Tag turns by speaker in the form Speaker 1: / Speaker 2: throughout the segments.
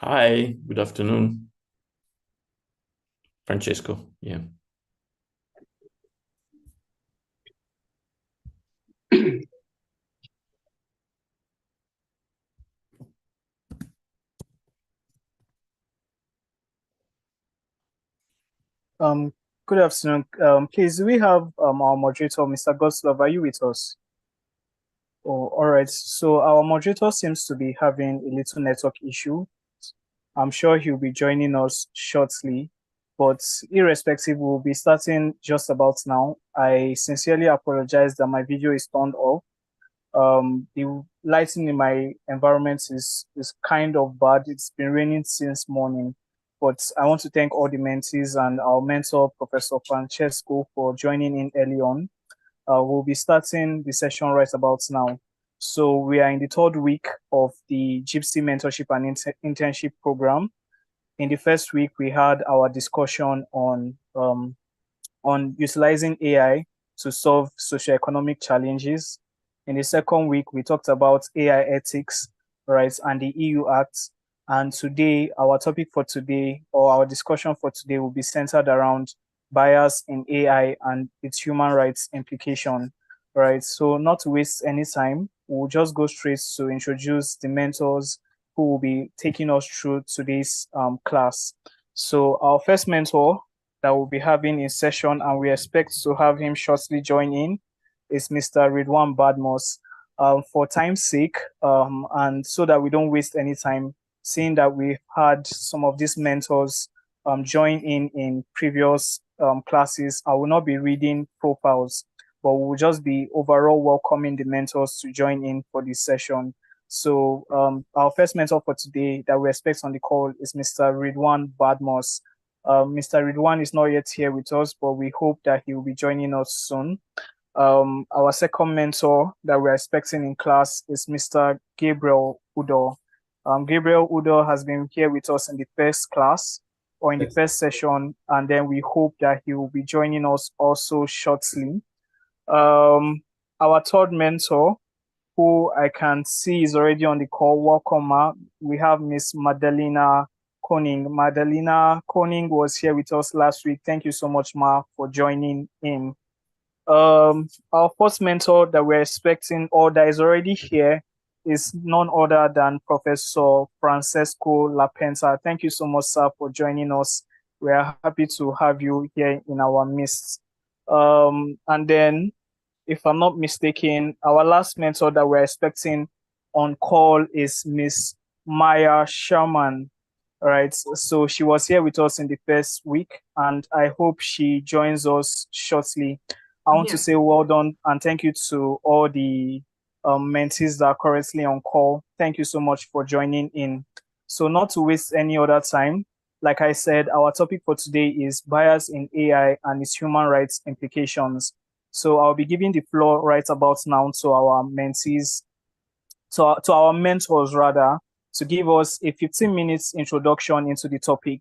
Speaker 1: Hi, good afternoon, Francesco. Yeah.
Speaker 2: Um, Good afternoon. Please, do we have our moderator, Mr. Gostlov? Are you with us? Oh, all right. So our moderator seems to be having a little network issue. I'm sure he'll be joining us shortly, but irrespective, we'll be starting just about now. I sincerely apologize that my video is turned off. The lighting in my environment is kind of bad. It's been raining since morning, but I want to thank all the mentees and our mentor, Professor Francesco, for joining in early on. We'll be starting the session right about now. So we are in the third week of the JIIPCC Mentorship and Internship Program. In the first week, we had our discussion on utilizing AI to solve socioeconomic challenges. In the second week, we talked about AI ethics, right, and the EU Act. And today, our topic for today, or our discussion for today, will be centered around bias in AI and its human rights implication, right? So, not to waste any time, we'll just go straight to introduce the mentors who will be taking us through today's class. So, our first mentor that we'll be having in session, and we expect to have him shortly join in, is Mr. Ridwan Badmos. For time's sake, and so that we don't waste any time, seeing that we've had some of these mentors join in previous classes, I will not be reading profiles, but we'll just be overall welcoming the mentors to join in for this session. So our first mentor for today that we expect on the call is Mr. Ridwan Badmos. Mr. Ridwan is not yet here with us, but we hope that he will be joining us soon. Our second mentor that we're expecting in class is Mr. Gabriel Udo. Gabriel Udo has been here with us in the first class or in the first session, and then we hope that he will be joining us also shortly. Our third mentor, who I can see is already on the call. Welcome, Ma. We have Miss Madalena Koning. Madalena Koning was here with us last week. Thank you so much, Ma, for joining in. Our first mentor that we're expecting, or that is already here, is none other than Professor Francesco Lapenta. Thank you so much, sir, for joining us. We are happy to have you here in our midst. And then, if I'm not mistaken, our last mentor that we're expecting on call is Miss Maya Sherman. All right, so she was here with us in the first week, and I hope she joins us shortly. I want to say well done and thank you to all the mentees that are currently on call. Thank you so much for joining in. So, not to waste any other time, like I said, our topic for today is bias in AI and its human rights implications. So, I'll be giving the floor right about now to our mentees, to our mentors rather, to give us a 15 minutes introduction into the topic,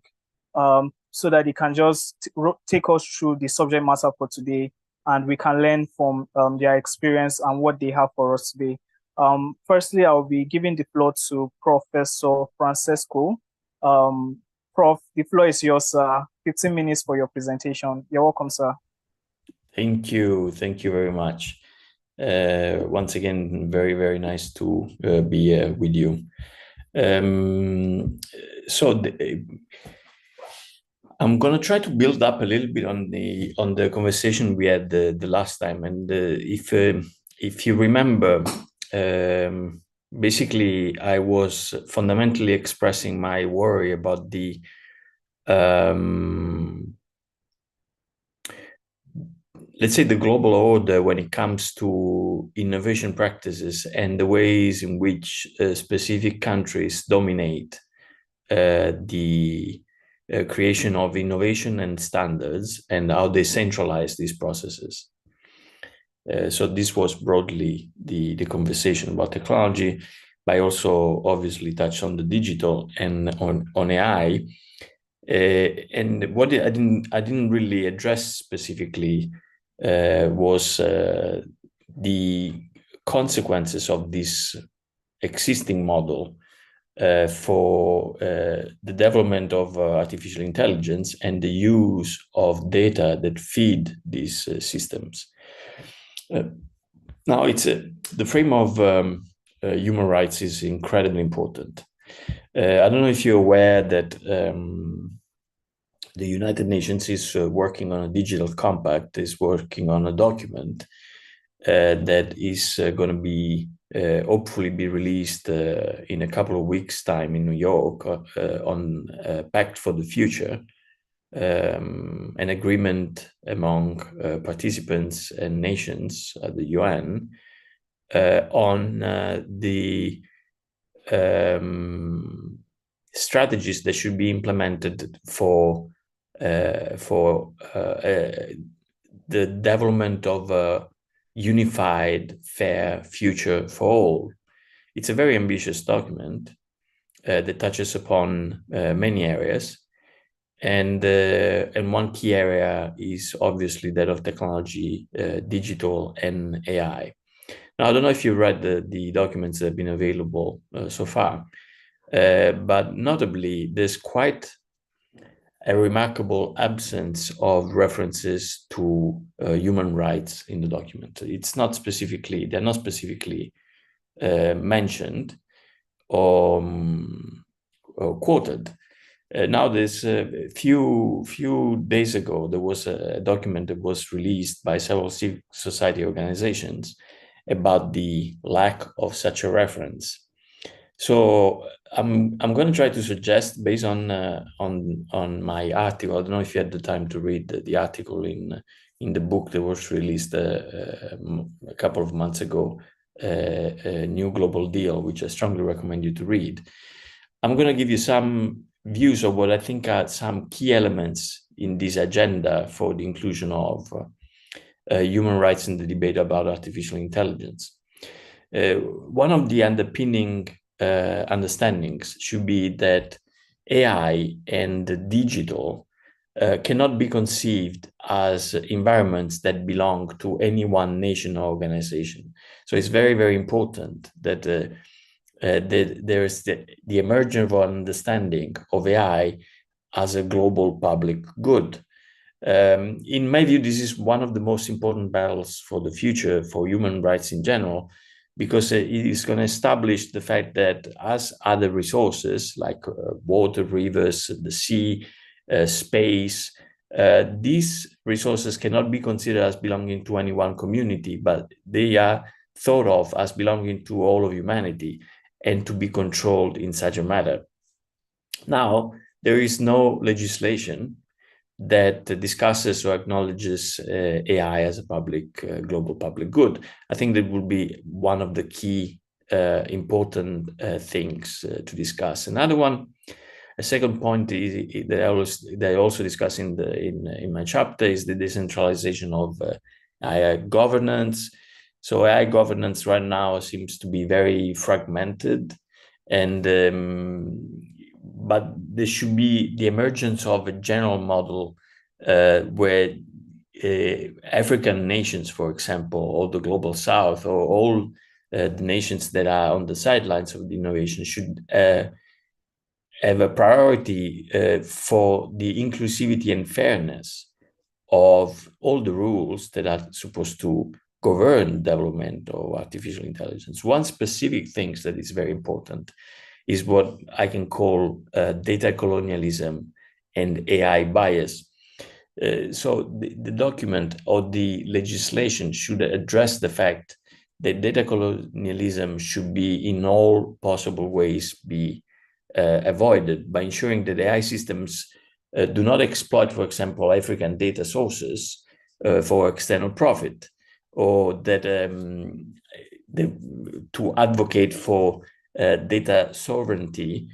Speaker 2: so that they can just take us through the subject matter for today and we can learn from their experience and what they have for us today. Firstly, I'll be giving the floor to Professor Francesco. Prof, the floor is yours, sir. 15 minutes for your presentation. You're welcome, sir.
Speaker 1: Thank you. Thank you very much. Once again, very, very nice to be with you. I'm gonna try to build up a little bit on the conversation we had the last time, and if you remember, basically I was fundamentally expressing my worry about the let's say the global order when it comes to innovation practices and the ways in which specific countries dominate the creation of innovation and standards and how they centralize these processes. So this was broadly the conversation about technology, but I also obviously touched on the digital and on AI. And what I didn't really address specifically was the consequences of this existing model for the development of artificial intelligence and the use of data that feed these systems. Now, the frame of human rights is incredibly important. I don't know if you're aware that the United Nations is working on a digital compact, is working on a document that is going to be hopefully be released in a couple of weeks' time in New York on Pact for the Future, an agreement among participants and nations at the UN on the strategies that should be implemented for the development of a unified, fair future for all. It's a very ambitious document that touches upon many areas. And one key area is obviously that of technology, digital and AI. Now, I don't know if you read the documents that have been available so far, but notably, there's quite a remarkable absence of references to human rights in the document. They're not specifically mentioned or quoted. Now, there's a few days ago, there was a document that was released by several civil society organizations about the lack of such a reference. So I'm going to try to suggest, based on my article. I don't know if you had the time to read the article in the book that was released a couple of months ago, a New Global Deal, which I strongly recommend you to read. I'm going to give you some views of what I think are some key elements in this agenda for the inclusion of human rights in the debate about artificial intelligence. One of the underpinning understandings should be that AI and digital cannot be conceived as environments that belong to any one nation or organization. So it's very, very important that there is the emergence of understanding of AI as a global public good. In my view, this is one of the most important battles for the future for human rights in general, because it is going to establish the fact that as other resources like water, rivers, the sea, space, these resources cannot be considered as belonging to any one community, but they are thought of as belonging to all of humanity and to be controlled in such a manner. Now, there is no legislation that discusses or acknowledges AI as a global public good. I think that would be one of the key important things to discuss. Another one, a second point that I also discuss in my chapter is the decentralization of AI governance. So AI governance right now seems to be very fragmented, and but there should be the emergence of a general model where African nations, for example, or the global South, or all the nations that are on the sidelines of the innovation should have a priority for the inclusivity and fairness of all the rules that are supposed to govern development of artificial intelligence. One specific thing that is very important is what I can call data colonialism and AI bias. So the document or the legislation should address the fact that data colonialism should be in all possible ways be avoided by ensuring that AI systems do not exploit, for example, African data sources for external profit, or that to advocate for data sovereignty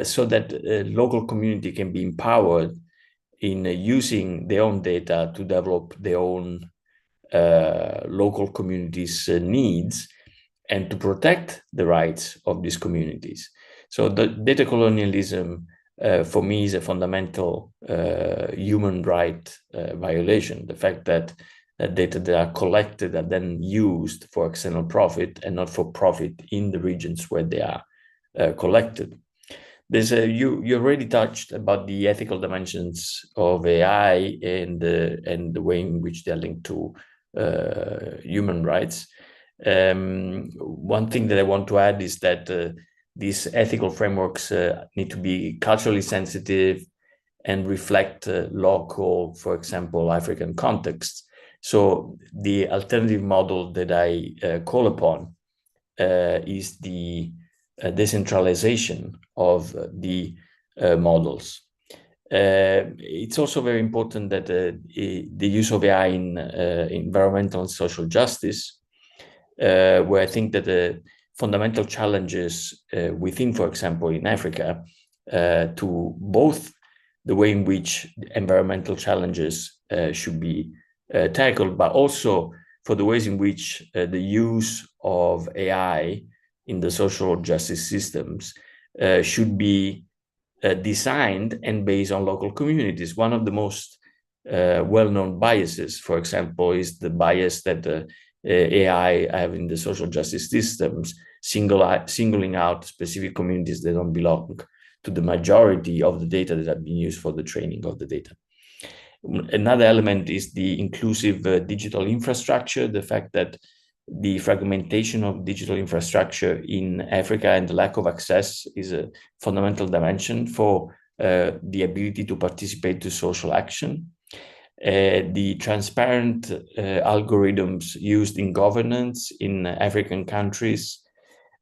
Speaker 1: so that local community can be empowered in using their own data to develop their own local communities' needs and to protect the rights of these communities. So the data colonialism for me is a fundamental human right violation. The fact that data that are collected are then used for external profit and not for profit in the regions where they are collected. There's you already touched about the ethical dimensions of AI and the way in which they're linked to human rights. One thing that I want to add is that these ethical frameworks need to be culturally sensitive and reflect local, for example, African contexts. So the alternative model that I call upon is the decentralization of the models. It's also very important that the use of AI in environmental and social justice, where I think that the fundamental challenges within, for example, in Africa, to both the way in which environmental challenges should be tackled, but also for the ways in which the use of AI in the social justice systems should be designed and based on local communities. One of the most well-known biases, for example, is the bias that AI have in the social justice systems, singling out specific communities that don't belong to the majority of the data that have been used for the training of the data. Another element is the inclusive digital infrastructure, the fact that the fragmentation of digital infrastructure in Africa and the lack of access is a fundamental dimension for the ability to participate to social action. The transparent algorithms used in governance in African countries,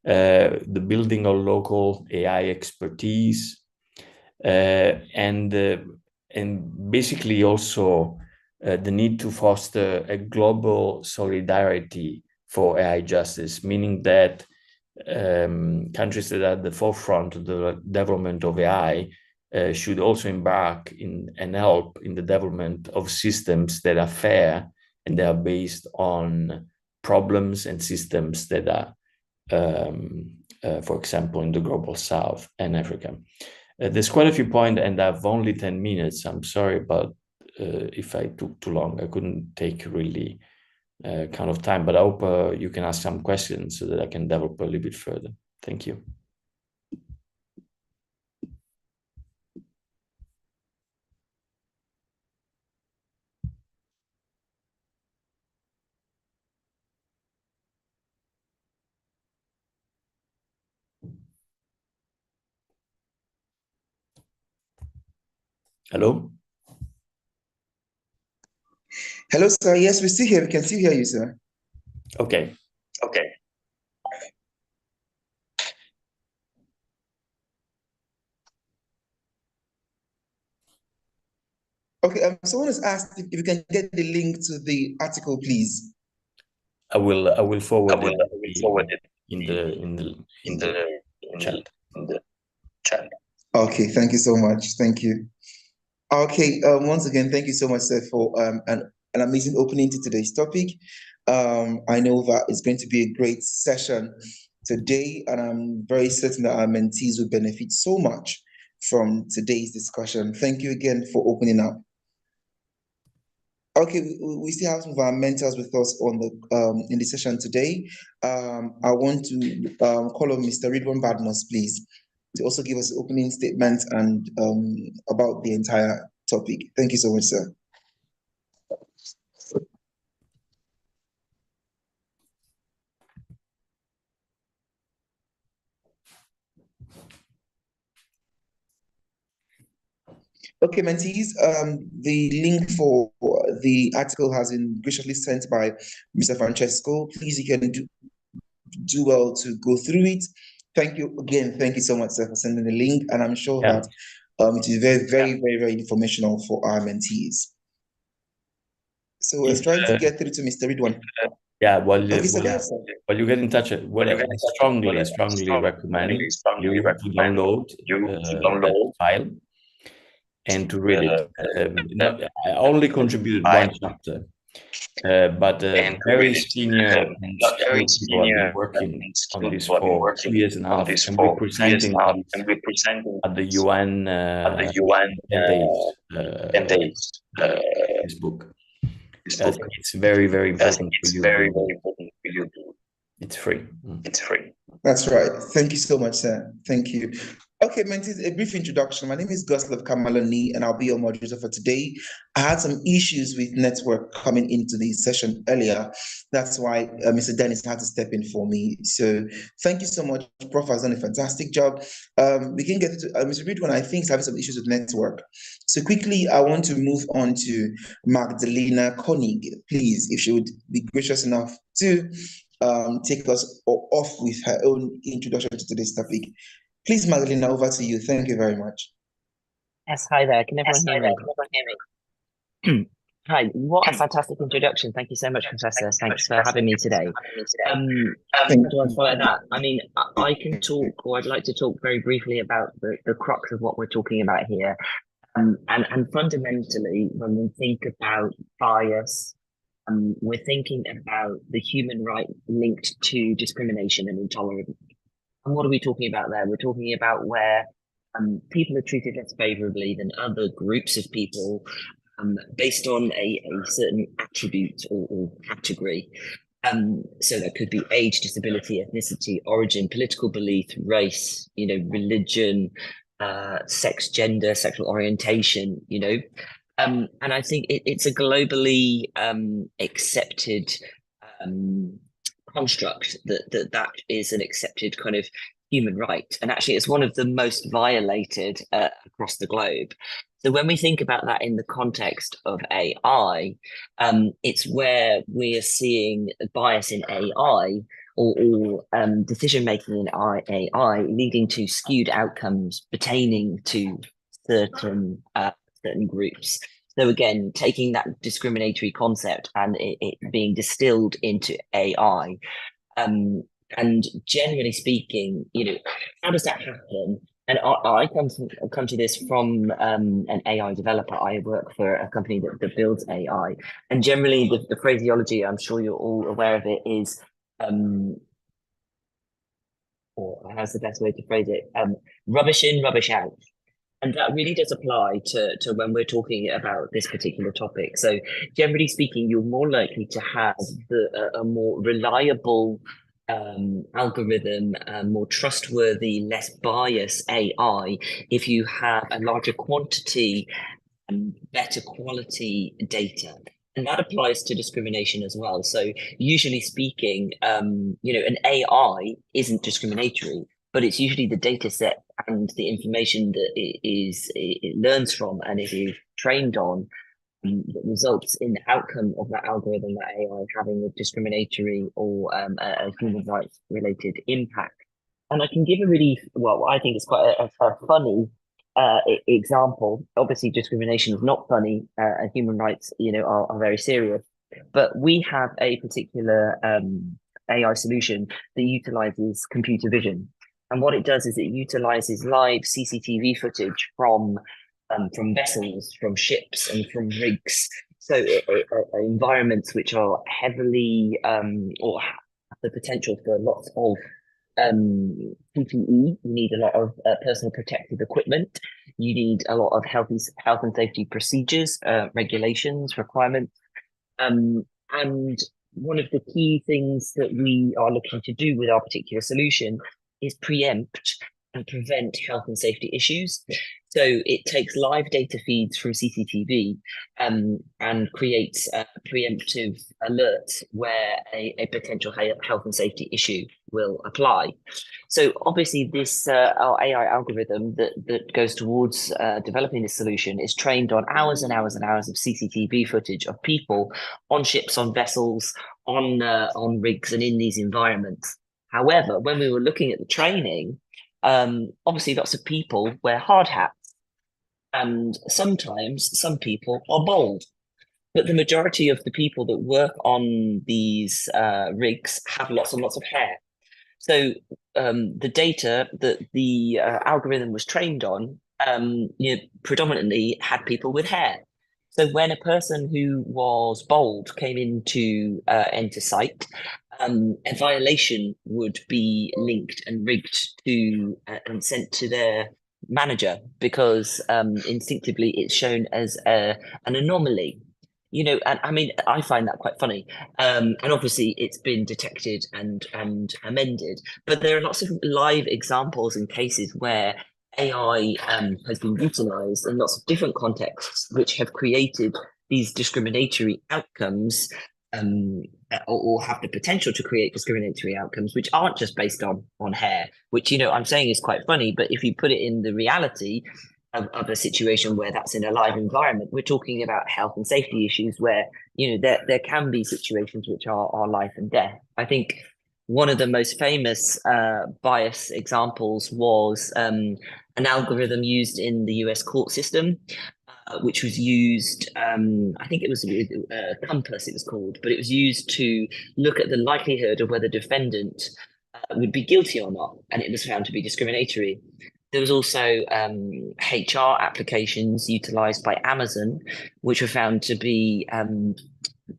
Speaker 1: the building of local AI expertise, and basically also the need to foster a global solidarity for AI justice, meaning that countries that are at the forefront of the development of AI should also embark in and help in the development of systems that are fair and they are based on problems and systems that are, for example, in the global South and Africa. There's quite a few points, and I've only 10 minutes. I'm sorry about if I took too long. I couldn't take really kind of time, but I hope you can ask some questions so that I can develop a little bit further. Thank you. Hello?
Speaker 3: Hello, sir. Yes, we still hear. We can still hear you, sir.
Speaker 1: Okay.
Speaker 3: Okay. Okay. Someone has asked if you can get the link to the article, please.
Speaker 1: I will forward it in the chat.
Speaker 3: Okay. Thank you so much. Thank you. Okay. Once again, thank you so much, sir, for an amazing opening to today's topic. I know that it's going to be a great session today, and I'm very certain that our mentees will benefit so much from today's discussion. Thank you again for opening up. Okay, we still have some of our mentors with us on the in the session today. I want to call on Mr. Ridwan Badmus, please, to also give us an opening statement and about the entire topic. Thank you so much, sir. Okay, mentees, the link for the article has been graciously sent by Mr. Francesco. Please, you can do well to go through it. Thank you again. Thank you so much, sir, for sending the link. And I'm sure that it is very informational for our mentees. So we're trying to get through to Mr. Ridwan.
Speaker 1: Yeah, while you get in touch, what I strongly recommend you to download that file and to read it. I only contributed one chapter, but very senior and skilled people have been working on this for 2 years and a half, and we're presenting at the UN 10 days this book. It's very important for you. It's free.
Speaker 3: It's free. That's right. Thank you so much, sir. Thank you. Okay, mentees, a brief introduction. My name is Gustav Kamalani, and I'll be your moderator for today. I had some issues with network coming into the session earlier. That's why Mr. Dennis had to step in for me. So thank you so much. Prof has done a fantastic job. We can get into Mr. Ridwan, I think, is having some issues with network. So quickly, I want to move on to Magdalena Koenig. Please, if she would be gracious enough to take us off with her own introduction to today's topic. Please, Magdalena, over to you. Thank you very much.
Speaker 4: Yes, hi there. Can everyone hear me? Hi, what a fantastic introduction. Thank you so much, Professor. Thanks for having me today. How do I follow that? I mean, I can talk, or I'd like to talk very briefly about the crux of what we're talking about here. And fundamentally, when we think about bias, we're thinking about the human right linked to discrimination and intolerance. And what are we talking about there? We're talking about where people are treated less favorably than other groups of people based on a certain attribute or category. So that could be age, disability, ethnicity, origin, political belief, race, religion, sex, gender, sexual orientation, and I think it's a globally accepted construct that is an accepted kind of human right. And actually, it's one of the most violated across the globe. So when we think about that in the context of AI, it's where we are seeing bias in AI or decision making in AI leading to skewed outcomes pertaining to certain groups. So again, taking that discriminatory concept and it being distilled into AI, and generally speaking, how does that happen? And I come to this from an AI developer. I work for a company that builds AI, and generally the phraseology, I'm sure you're all aware of it, is or how's the best way to phrase it? Rubbish in, rubbish out. And that really does apply to when we're talking about this particular topic. So generally speaking, you're more likely to have a more reliable algorithm, more trustworthy, less biased AI if you have a larger quantity and better quality data. And that applies to discrimination as well. So usually speaking, an AI isn't discriminatory, but it's usually the data set and the information that it learns from and it is trained on that results in the outcome of that algorithm, that AI having a discriminatory or a human rights related impact. And I can give a really, well, I think it's quite a funny example. Obviously, discrimination is not funny, and human rights, are very serious. But we have a particular AI solution that utilizes computer vision. And what it does is it utilizes live CCTV footage from vessels, from ships, and from rigs. So environments which are heavily or have the potential for lots of PPE. You need a lot of personal protective equipment. You need a lot of health and safety procedures, regulations, requirements. And one of the key things that we are looking to do with our particular solution is preempt and prevent health and safety issues. So it takes live data feeds from CCTV and creates a preemptive alert where a potential health and safety issue will apply. So obviously this our AI algorithm that goes towards developing this solution is trained on hours and hours and hours of CCTV footage of people on ships, on vessels, on rigs and in these environments. However, when we were looking at the training, obviously lots of people wear hard hats. And sometimes some people are bald, but the majority of the people that work on these rigs have lots and lots of hair. So the data that the algorithm was trained on, predominantly had people with hair. So when a person who was bald came into sight, a violation would be linked and rigged to and sent to their manager because instinctively it's shown as an anomaly. and I mean, I find that quite funny. And obviously it's been detected and amended, but there are lots of live examples and cases where AI has been utilized in lots of different contexts, which have created these discriminatory outcomes, or have the potential to create discriminatory outcomes, which aren't just based on hair, which, I'm saying is quite funny, but if you put it in the reality of a situation where that's in a live environment, we're talking about health and safety issues where, there can be situations which are life and death. I think one of the most famous bias examples was an algorithm used in the US court system, which was used, I think it was Compass, it was called, but it was used to look at the likelihood of whether defendant would be guilty or not, and it was found to be discriminatory. There was also HR applications utilized by Amazon, which were found to be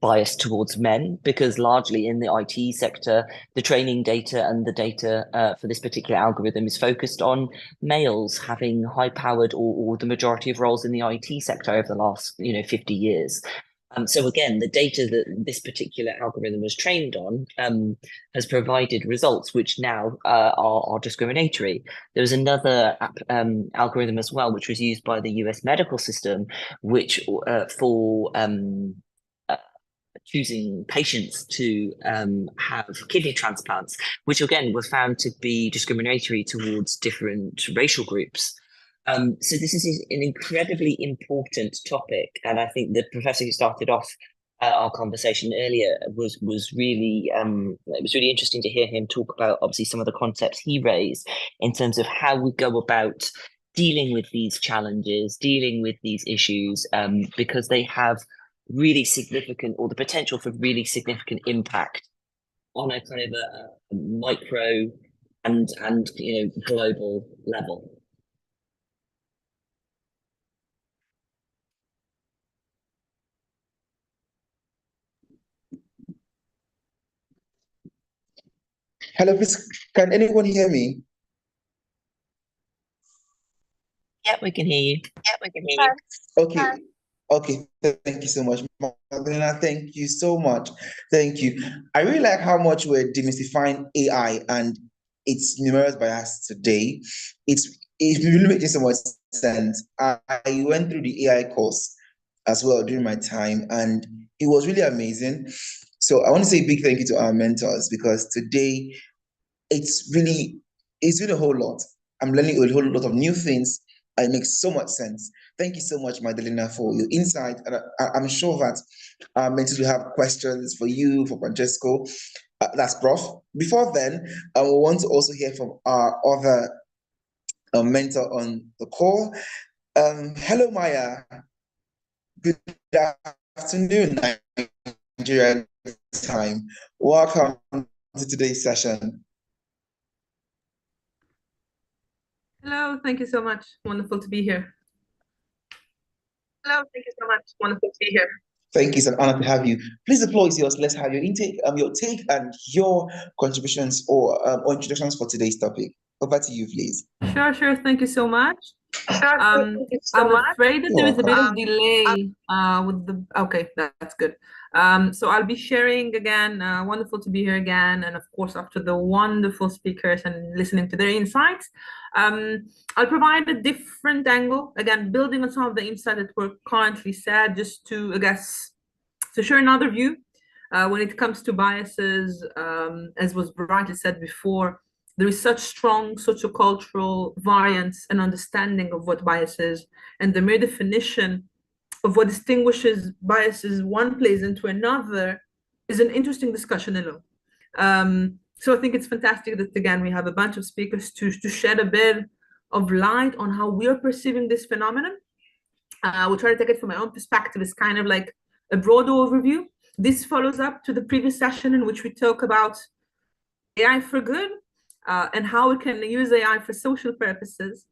Speaker 4: biased towards men, because largely in the IT sector, the training data and the data for this particular algorithm is focused on males having high-powered or the majority of roles in the IT sector over the last 50 years. So again, the data that this particular algorithm was trained on has provided results which now are discriminatory. There was another algorithm as well, which was used by the US medical system, which for choosing patients to have kidney transplants, which again was found to be discriminatory towards different racial groups. So this is an incredibly important topic, and I think the professor who started off our conversation earlier was really it was really interesting to hear him talk about obviously some of the concepts he raised in terms of how we go about dealing with these challenges, dealing with these issues, because they have really significant, or the potential for really significant impact on a kind of a micro and global level.
Speaker 3: Hello, please, can anyone hear me?
Speaker 4: Yeah, we can hear you.
Speaker 3: Okay. Okay, thank you so much, Magdalena. Thank you so much. Thank you. I really like how much we're demystifying AI and its numerous bias today. It really making so much sense. I went through the AI course as well during my time, and it was really amazing. So I want to say a big thank you to our mentors, because today it's really a whole lot. I'm learning a whole lot of new things. It makes so much sense. Thank you so much, Magdalena, for your insight. And I'm sure that our mentors will have questions for you, for Francesco. That's Prof. Before then, we want to also hear from our other mentor on the call. Hello, Maya. Good afternoon, Nigerian time. Welcome to today's session.
Speaker 5: Hello, thank you so much. Wonderful to be here. Hello, thank you so much. Wonderful to be here.
Speaker 3: Thank you. It's an honor to have you. Please, the floor is yours. Let's have your intake, your take, and your contributions or introductions for today's topic. Over to you, please.
Speaker 5: Sure. Thank you so much. I'm afraid that there is a bit of delay with the. Okay, that's good. So I'll be sharing again. Wonderful to be here again, and of course, after the wonderful speakers and listening to their insights, I'll provide a different angle. Again, building on some of the insights that were currently said, just to, I guess, to share another view when it comes to biases. As was rightly said before, there is such strong sociocultural variance and understanding of what bias is, and the mere definition of what distinguishes biases one plays into another is an interesting discussion alone. So I think it's fantastic that, again, we have a bunch of speakers to shed a bit of light on how we are perceiving this phenomenon. We'll try to take it from my own perspective. It's kind of like a broad overview. This follows up to the previous session in which we talk about AI for good, and how we can use AI for social purposes.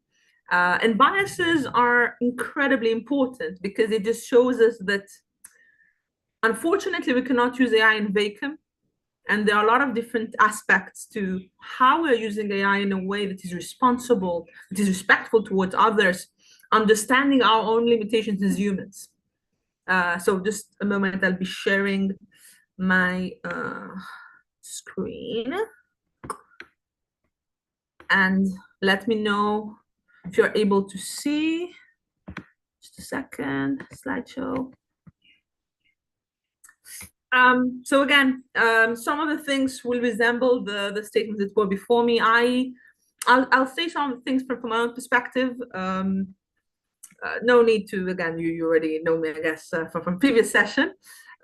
Speaker 5: And biases are incredibly important because it just shows us that, unfortunately, we cannot use AI in vacuum. And there are a lot of different aspects to how we're using AI in a way that is responsible, that is respectful towards others, understanding our own limitations as humans. So just a moment, I'll be sharing my screen. And let me know if you're able to see. Just a second, slideshow. So again, some of the things will resemble the statements that were before me. I'll say some of the things from my own perspective. No need to, again, you already know me, I guess, from previous session.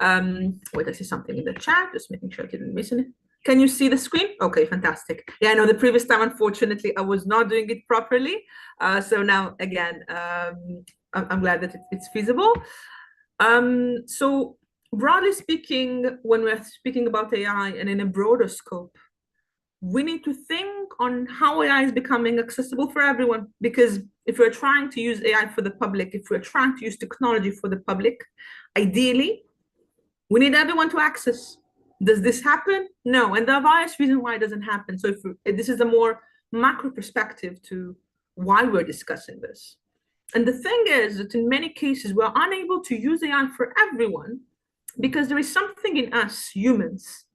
Speaker 5: Wait, I see something in the chat, just making sure I didn't miss anything. Can you see the screen? Okay, fantastic. Yeah, I know the previous time, unfortunately, I was not doing it properly. So now, again, I'm glad that it's feasible. So broadly speaking, when we're speaking about AI and in a broader scope, we need to think on how AI is becoming accessible for everyone. Because if we're trying to use AI for the public, if we're trying to use technology for the public, ideally, we need everyone to access. Does this happen? No. And there are various reasons why it doesn't happen. So if this is a more macro perspective to why we're discussing this. And the thing is that in many cases, we're unable to use AI for everyone because there is something in us, humans,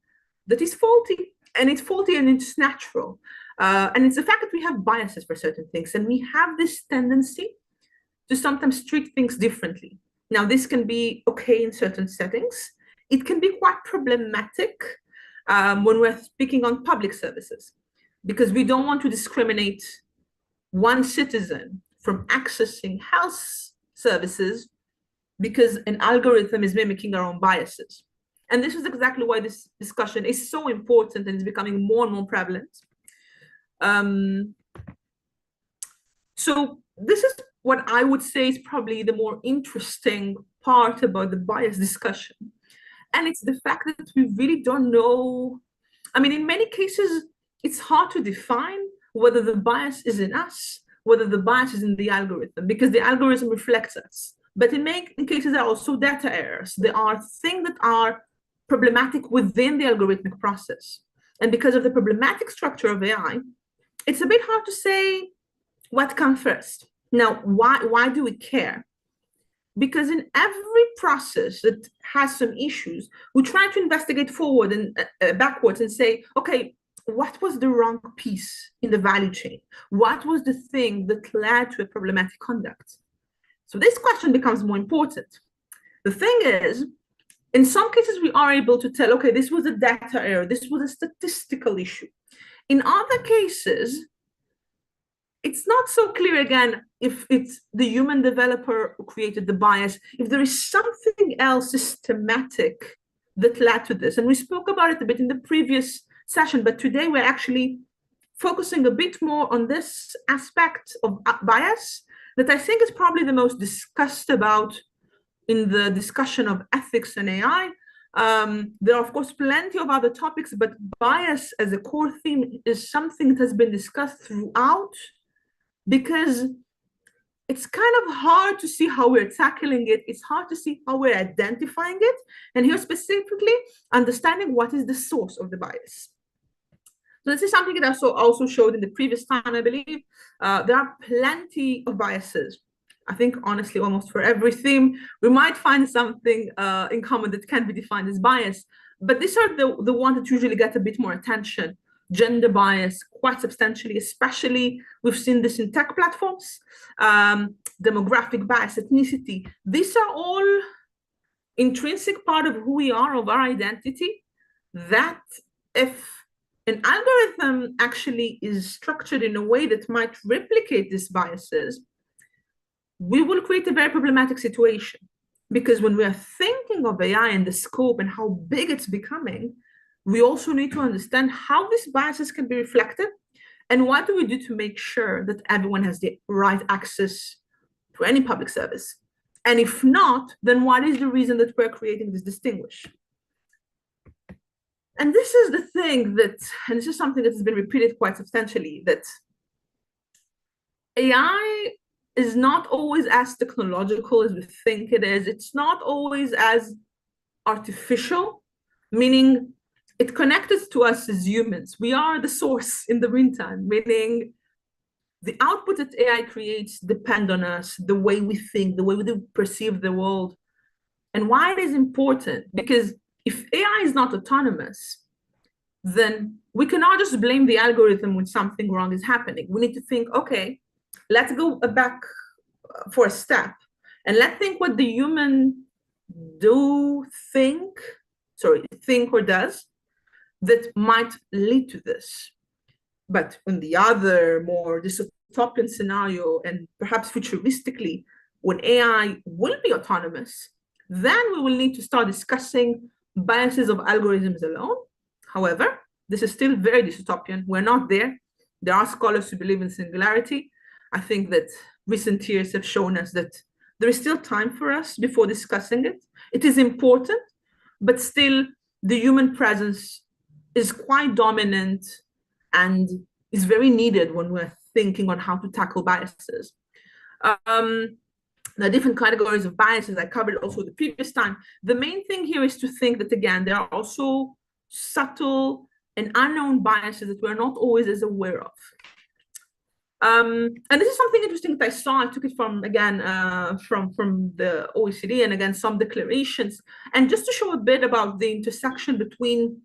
Speaker 5: that is faulty. And it's faulty and it's natural. And it's the fact that we have biases for certain things. And we have this tendency to sometimes treat things differently. Now, this can be okay in certain settings. It can be quite problematic when we're speaking on public services, because we don't want to discriminate one citizen from accessing health services because an algorithm is mimicking our own biases. And this is exactly why this discussion is so important and is becoming more and more prevalent. So this is what I would say is probably the more interesting part about the bias discussion. And it's the fact that we really don't know. I mean, in many cases, it's hard to define whether the bias is in us, whether the bias is in the algorithm, because the algorithm reflects us. But in many cases, there are also data errors. There are things that are problematic within the algorithmic process. And because of the problematic structure of AI, it's a bit hard to say what comes first. Now, why do we care? Because in every process that has some issues, we try to investigate forward and backwards and say, okay, what was the wrong piece in the value chain? What was the thing that led to a problematic conduct? So this question becomes more important. The thing is, in some cases, we are able to tell, okay, this was a data error, this was a statistical issue. In other cases, it's not so clear, again, if it's the human developer who created the bias, if there is something else systematic that led to this. And we spoke about it a bit in the previous session, but today we're actually focusing a bit more on this aspect of bias that I think is probably the most discussed about in the discussion of ethics and AI. There are, of course, plenty of other topics, but bias as a core theme is something that has been discussed throughout, because it's kind of hard to see how we're tackling it. It's hard to see how we're identifying it. And here specifically, understanding what is the source of the bias. So this is something that I also showed in the previous time, I believe. There are plenty of biases. I think, honestly, almost for every theme, we might find something in common that can be defined as bias. But these are the ones that usually get a bit more attention. Gender bias, quite substantially, especially we've seen this in tech platforms. Demographic bias, ethnicity. These are all intrinsic part of who we are, of our identity, that if an algorithm actually is structured in a way that might replicate these biases, we will create a very problematic situation. Because when we are thinking of AI and the scope and how big it's becoming, we also need to understand how these biases can be reflected and what do we do to make sure that everyone has the right access to any public service. And if not, then what is the reason that we're creating this distinguish? And this is the thing that, and this is something that has been repeated quite substantially, that AI is not always as technological as we think it is. It's not always as artificial, meaning it connects to us as humans. We are the source in the meantime, meaning the output that AI creates depend on us, the way we think, the way we perceive the world. And why it is important, because if AI is not autonomous, then we cannot just blame the algorithm when something wrong is happening. We need to think, okay, let's go back for a step and let's think what the human think or does that might lead to this. But in the other more dystopian scenario, and perhaps futuristically, when AI will be autonomous, then we will need to start discussing biases of algorithms alone. However, this is still very dystopian. We're not there. There are scholars who believe in singularity. I think that recent years have shown us that there is still time for us before discussing it. It is important, but still the human presence is quite dominant and is very needed when we're thinking on how to tackle biases. The different categories of biases I covered also the previous time. The main thing here is to think that, again, there are also subtle and unknown biases that we're not always as aware of. And this is something interesting that I saw. I took it from, again, from the OECD, and again, some declarations. And just to show a bit about the intersection between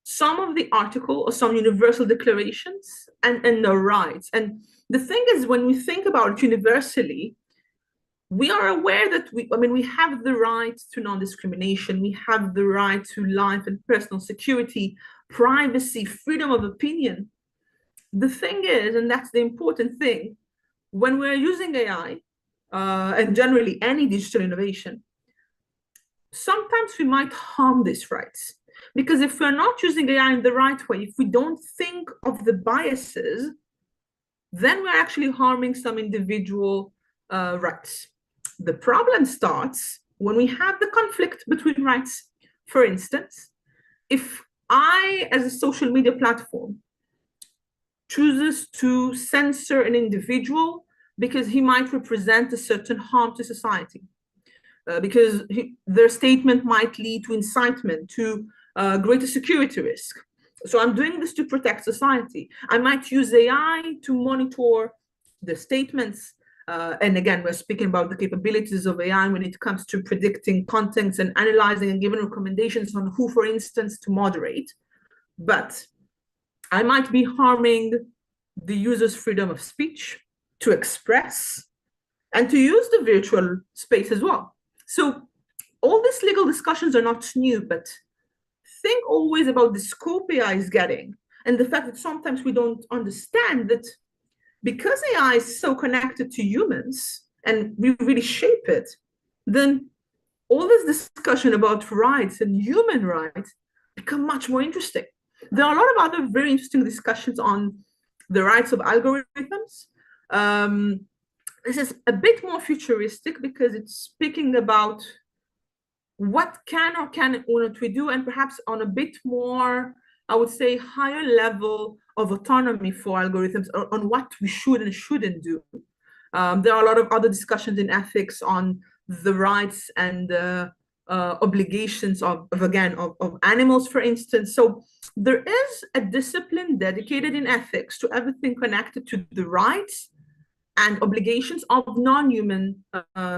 Speaker 5: some of the article or some universal declarations and the rights. And the thing is, when we think about it universally, we are aware that we have the right to non-discrimination, we have the right to life and personal security, privacy, freedom of opinion. The thing is, and that's the important thing, when we're using AI, and generally any digital innovation, sometimes we might harm these rights. Because if we're not using AI in the right way, if we don't think of the biases, then we're actually harming some individual rights. The problem starts when we have the conflict between rights. For instance, if I, as a social media platform, chooses to censor an individual because he might represent a certain harm to society, because their statement might lead to incitement, to greater security risk. So I'm doing this to protect society. I might use AI to monitor the statements. And again, we're speaking about the capabilities of AI when it comes to predicting contents and analyzing and giving recommendations on who, for instance, to moderate. But I might be harming the user's freedom of speech to express and to use the virtual space as well. So all these legal discussions are not new, but think always about the scope AI is getting and the fact that sometimes we don't understand that because AI is so connected to humans and we really shape it, then all this discussion about rights and human rights become much more interesting. There are a lot of other very interesting discussions on the rights of algorithms. This is a bit more futuristic because it's speaking about what can or cannot we do, and perhaps on a bit more, I would say, higher level of autonomy for algorithms on what we should and shouldn't do. There are a lot of other discussions in ethics on the rights and obligations of animals, for instance. So there is a discipline dedicated in ethics to everything connected to the rights and obligations of non-human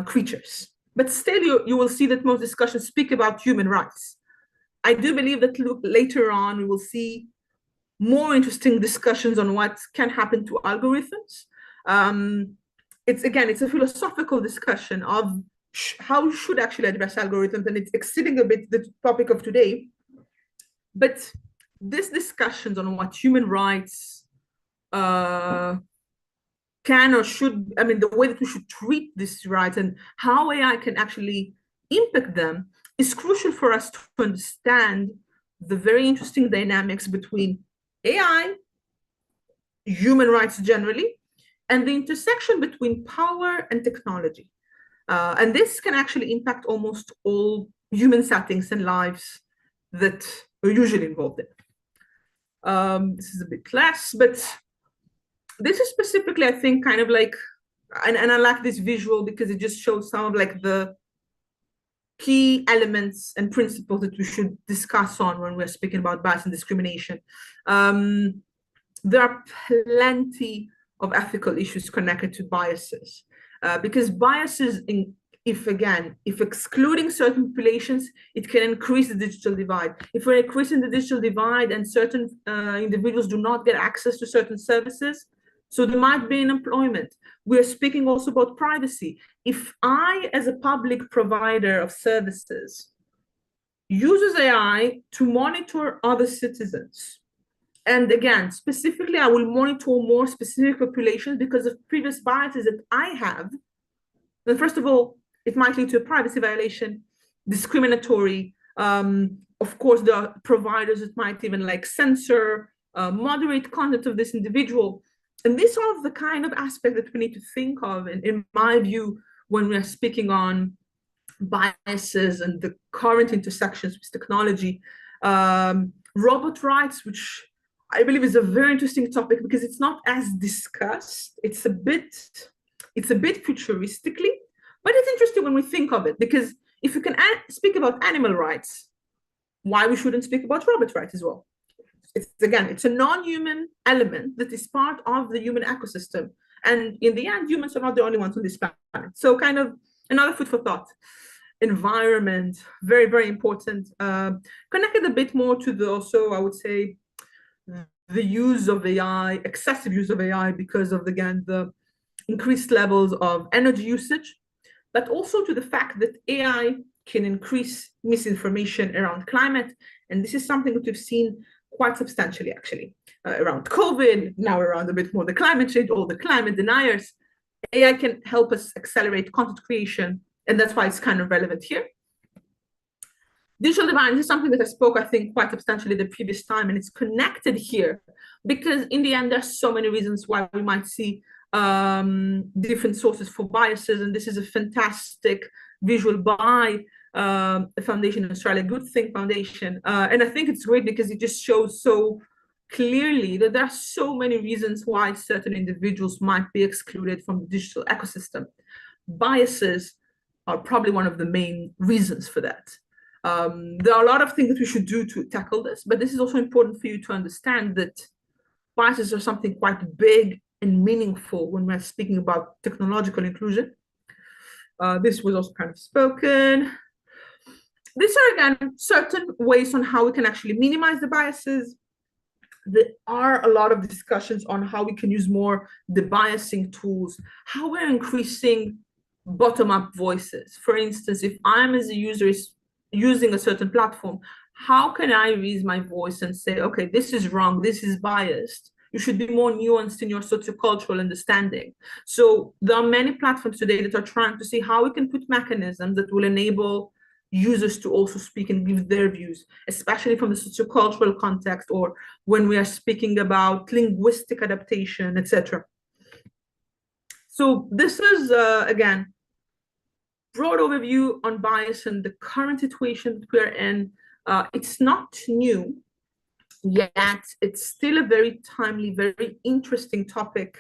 Speaker 5: creatures. But still, you will see that most discussions speak about human rights. I do believe that later on we will see more interesting discussions on what can happen to algorithms. It's a philosophical discussion of how we should actually address algorithms, and it's exceeding a bit the topic of today. But these discussions on what human rights can or should, the way that we should treat these rights and how AI can actually impact them is crucial for us to understand the very interesting dynamics between AI, human rights generally, and the intersection between power and technology. And this can actually impact almost all human settings and lives that we're usually involved in. This is a bit less, but this is specifically, I think, kind of like, and I like this visual because it just shows some of like the key elements and principles that we should discuss on when we're speaking about bias and discrimination. There are plenty of ethical issues connected to biases, because biases if excluding certain populations, it can increase the digital divide. If we're increasing the digital divide and certain individuals do not get access to certain services, so there might be unemployment. We're speaking also about privacy. If I, as a public provider of services, uses AI to monitor other citizens, and again, specifically, I will monitor more specific populations because of previous biases that I have, then first of all, it might lead to a privacy violation, discriminatory. Of course, there are providers that might even like censor, moderate content of this individual. And these are the kind of aspects that we need to think of, in my view, when we are speaking on biases and the current intersections with technology. Robot rights, which I believe is a very interesting topic because it's not as discussed. It's a bit futuristically, but it's interesting when we think of it, because if you can speak about animal rights, why we shouldn't speak about robot rights as well? It's a non-human element that is part of the human ecosystem. And in the end, humans are not the only ones on this planet. So kind of another food for thought. Environment, very, very important. Connected a bit more to the, also, I would say, the use of AI, excessive use of AI because of, again, the increased levels of energy usage, but also to the fact that AI can increase misinformation around climate. And this is something that we've seen quite substantially, actually, around COVID, now around a bit more the climate change, all the climate deniers. AI can help us accelerate content creation, and that's why it's kind of relevant here. Digital divide is something that I spoke, I think, quite substantially the previous time, and it's connected here because in the end, there's so many reasons why we might see different sources for biases, and this is a fantastic visual by a foundation in Australia, Good Think Foundation, and I think it's great because it just shows so clearly that there are so many reasons why certain individuals might be excluded from the digital ecosystem. Biases are probably one of the main reasons for that. There are a lot of things that we should do to tackle this, but this is also important for you to understand that biases are something quite big and meaningful when we're speaking about technological inclusion. This was also kind of spoken. These are, again, certain ways on how we can actually minimize the biases. There are a lot of discussions on how we can use more debiasing tools, how we're increasing bottom-up voices. For instance, if I'm as a user is using a certain platform, how can I raise my voice and say, okay, this is wrong, this is biased. You should be more nuanced in your sociocultural understanding. So there are many platforms today that are trying to see how we can put mechanisms that will enable users to also speak and give their views, especially from the sociocultural context or when we are speaking about linguistic adaptation, etc. So this is, again, broad overview on bias and the current situation that we're in. It's not new, yet it's still a very timely, very interesting topic.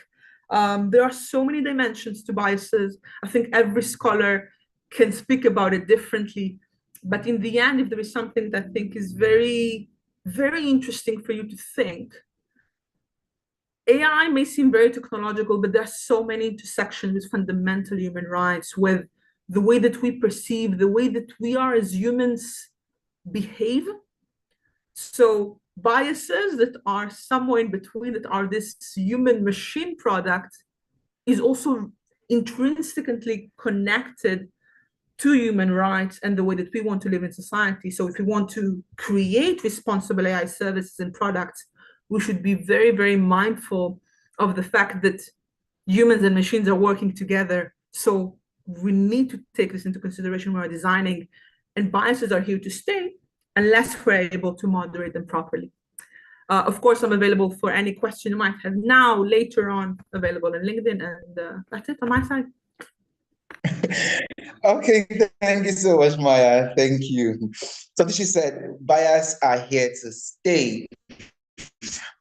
Speaker 5: There are so many dimensions to biases. I think every scholar can speak about it differently. But in the end, if there is something that I think is very, very interesting for you to think, AI may seem very technological, but there are so many intersections with fundamental human rights, with the way that we perceive, the way that we are as humans behave. So biases that are somewhere in between, that are this human-machine product, is also intrinsically connected to human rights and the way that we want to live in society. So if we want to create responsible AI services and products, we should be very, very mindful of the fact that humans and machines are working together. So we need to take this into consideration when we're designing, and biases are here to stay unless we're able to moderate them properly. Of course, I'm available for any question you might have now, later on, available in LinkedIn, and that's it on my side.
Speaker 3: Okay, thank you so much, Maya. Thank you. So she said, bias are here to stay,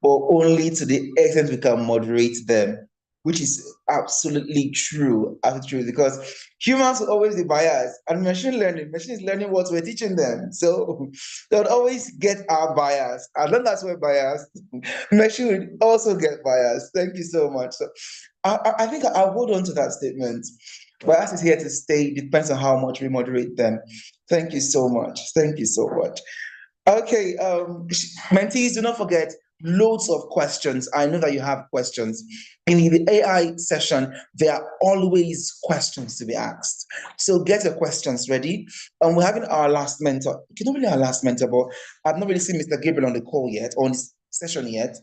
Speaker 3: but only to the extent we can moderate them, which is absolutely true, because humans will always be biased, and machine is learning what we're teaching them. So they'll always get our bias. As long as we're biased, machine will also get biased. Thank you so much. So I think I'll hold on to that statement. Bias is here to stay. Depends on how much we moderate them. Thank you so much. Thank you so much. Okay, mentees, do not forget loads of questions. I know that you have questions. In the AI session, there are always questions to be asked. So get your questions ready. We're having our last mentor. Not really our last mentor, but I've not really seen Mr. Gabriel on the call yet, on this session yet.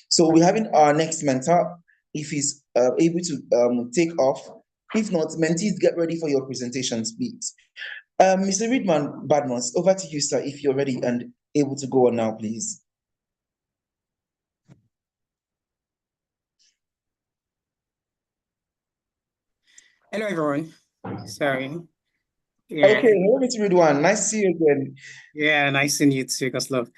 Speaker 3: So we're having our next mentor. If he's able to take off. If not, mentees, get ready for your presentations, please. Mr. Reedman Badmos, over to you, sir, if you're ready and able to go on now, please.
Speaker 6: Hello, everyone. Sorry.
Speaker 3: Yeah. Okay, hello, Mr. Reedman. Nice to see you again.
Speaker 6: Yeah, nice seeing you too, Koslov.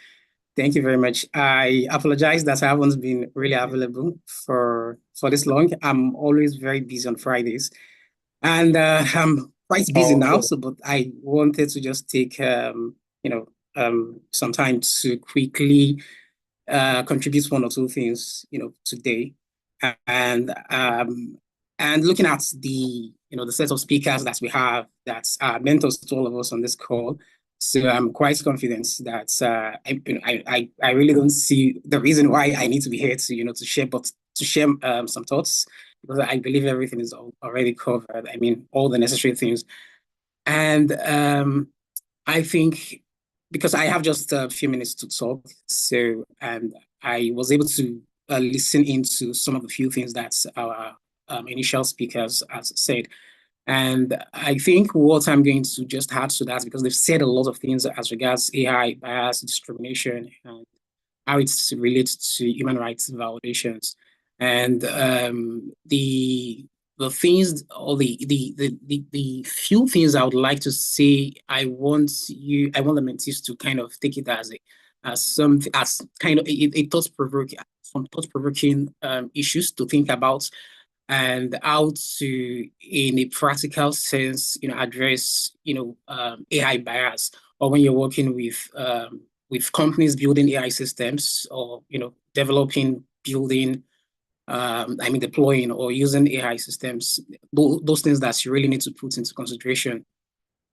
Speaker 6: Thank you very much. I apologize that I haven't been really available for this long. I'm always very busy on Fridays. And I'm quite busy now, so but I wanted to just take some time to quickly contribute one or two things today, and looking at the the set of speakers that we have that are mentors to all of us on this call. So I'm quite confident that I really don't see the reason why I need to be here to to share some thoughts, because I believe everything is already covered. I mean, all the necessary things. And I think because I have just a few minutes to talk, so and I was able to listen into some of the few things that our initial speakers has said. And I think what I'm going to just add to that, because they've said a lot of things as regards AI bias, discrimination, and how it relates to human rights violations. And the things, or the few things I would like to say, I want the mentees to kind of take it as something, as kind of a thought-provoking, some thought-provoking issues to think about, and how to, in a practical sense, address AI bias, or when you're working with companies building AI systems, or developing, building, deploying or using AI systems, those things that you really need to put into consideration.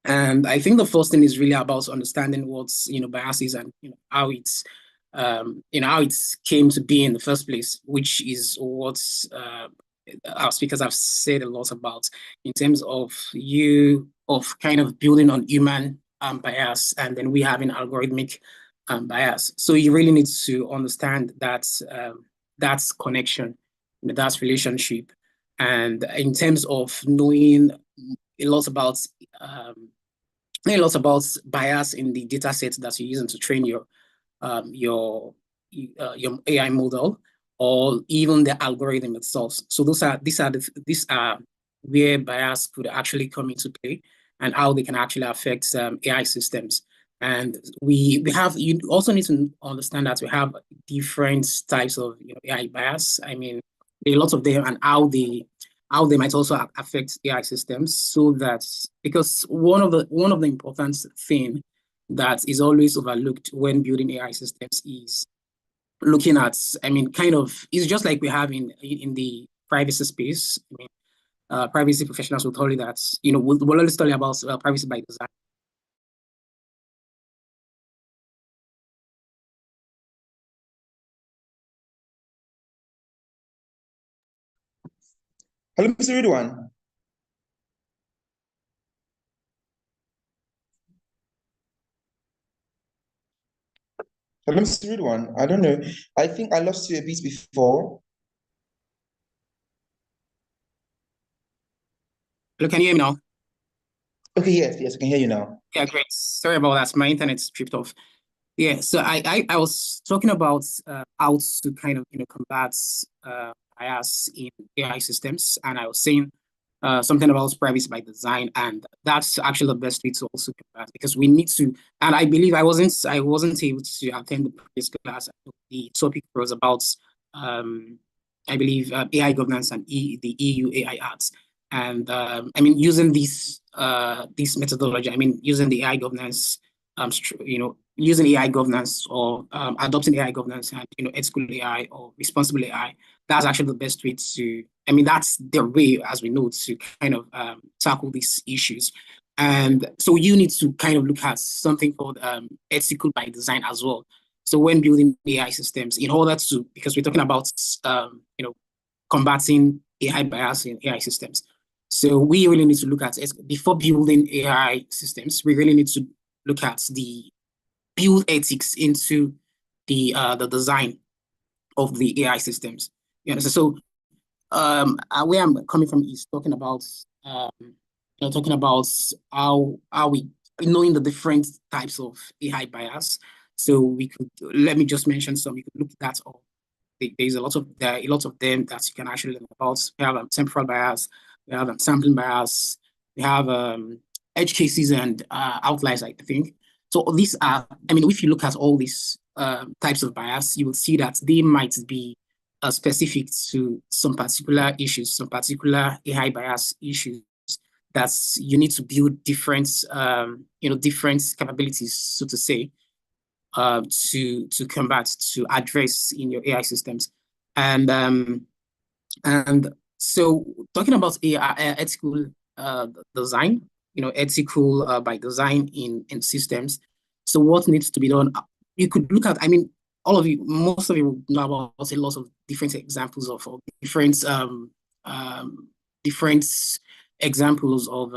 Speaker 6: And I think the first thing is really about understanding what's bias is, and how it's how it came to be in the first place, which is what our speakers have said a lot about, in terms of kind of building on human bias, and then we having algorithmic bias. So you really need to understand that that's connection, that's relationship. And in terms of knowing a lot about bias in the data set that you're using to train your AI model, or even the algorithm itself. So these are where bias could actually come into play, and how they can actually affect AI systems. And you also need to understand that we have different types of AI bias. I mean, there are lots of them, and how they might also affect AI systems. So that, because one of the important thing that is always overlooked when building AI systems is looking at, it's just like we have in the privacy space. I mean, privacy professionals will tell you that, we'll always tell you about privacy by design.
Speaker 3: Hello, Mr. Ridwan. Hello, Mr. Ridwan. I don't know. I think I lost you a bit before.
Speaker 6: Hello, can you hear me now?
Speaker 3: Okay, yes, I can hear you now.
Speaker 6: Yeah, great. Sorry about that. My internet's tripped off. Yeah, so I was talking about how to kind of combat bias in AI systems, and I was saying something about privacy by design, and that's actually the best way to also combat, because we need to. And I believe I wasn't able to attend the previous class. The topic was about I believe AI governance and the EU AI Act. And using this methodology, using the AI governance, using AI governance, or adopting AI governance, and ethical AI or responsible AI, that's actually the best way I mean, that's the way, as we know, to kind of tackle these issues. And so you need to kind of look at something called ethical by design as well. So when building AI systems, in order to, because we're talking about, combating AI bias in AI systems. So we really need to look at it before building AI systems. We really need to look at the build ethics into the design of the AI systems. You understand? So where I'm coming from is talking about talking about how we knowing the different types of AI bias. So we could, let me just mention some. You could look at that up. There's a lot of them that you can actually learn about. We have temporal bias, we have sampling bias, we have edge cases and outliers, I think. So these are, I mean, if you look at all these types of bias, you will see that they might be specific to some particular issues, some particular AI bias issues that you need to build different, different capabilities, so to say, to combat, to address in your AI systems. And so talking about AI ethical design, ethical by design in systems. So what needs to be done? You could look at, I mean, all of you, most of you will know about a lot of different examples of different different examples of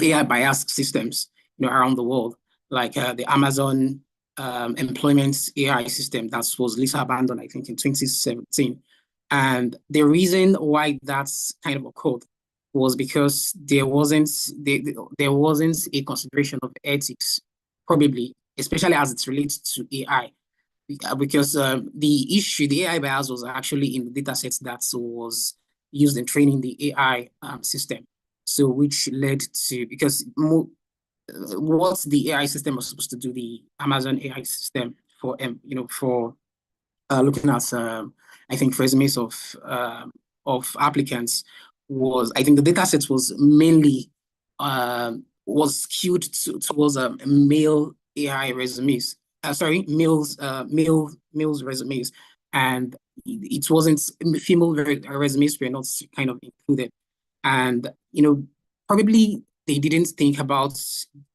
Speaker 6: AI bias systems, around the world, like the Amazon employment AI system that was later abandoned, I think, in 2017. And the reason why that's kind of occurred was because there wasn't a consideration of ethics, probably, especially as it relates to AI. Because the AI bias was actually in the data sets that was used in training the AI system. So which led to, because what the AI system was supposed to do, the Amazon AI system for looking at I think resumes of applicants, was, I think the data set was mainly was skewed towards male AI resumes. Males resumes, and it wasn't, female resumes were not kind of included. And probably they didn't think about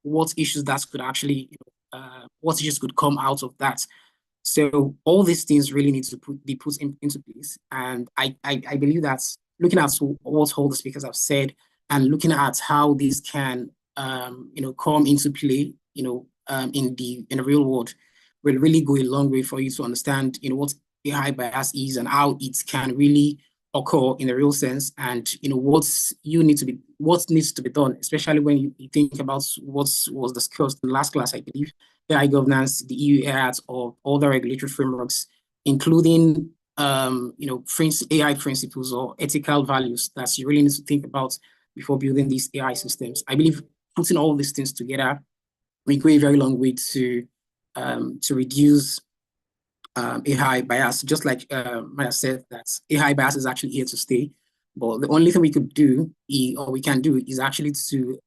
Speaker 6: what issues that could actually what issues could come out of that. So all these things really need to be put into place. And I believe that looking at what all the speakers have said and looking at how these can come into play in the real world will really go a long way for you to understand what AI bias is and how it can really occur in a real sense, and what needs to be done, especially when you think about what was discussed in the last class, I believe, AI governance, the EU AI Act, or other regulatory frameworks, including AI principles or ethical values that you really need to think about before building these AI systems. I believe putting all these things together will go a very long way to reduce AI bias. Just like Maya said, that AI bias is actually here to stay. But the only thing we could do, or we can do, is actually to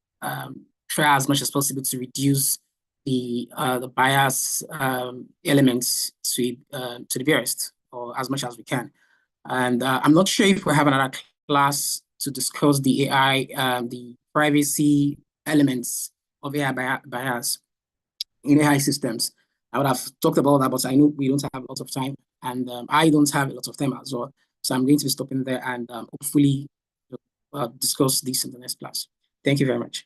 Speaker 6: try as much as possible to reduce the bias elements to the barest, or as much as we can. And I'm not sure if we have another class to discuss the AI, the privacy elements of AI bias in AI systems. I would have talked about that, but I know we don't have a lot of time, and I don't have a lot of time as well. So I'm going to be stopping there and hopefully discuss this in the next class. Thank you very much.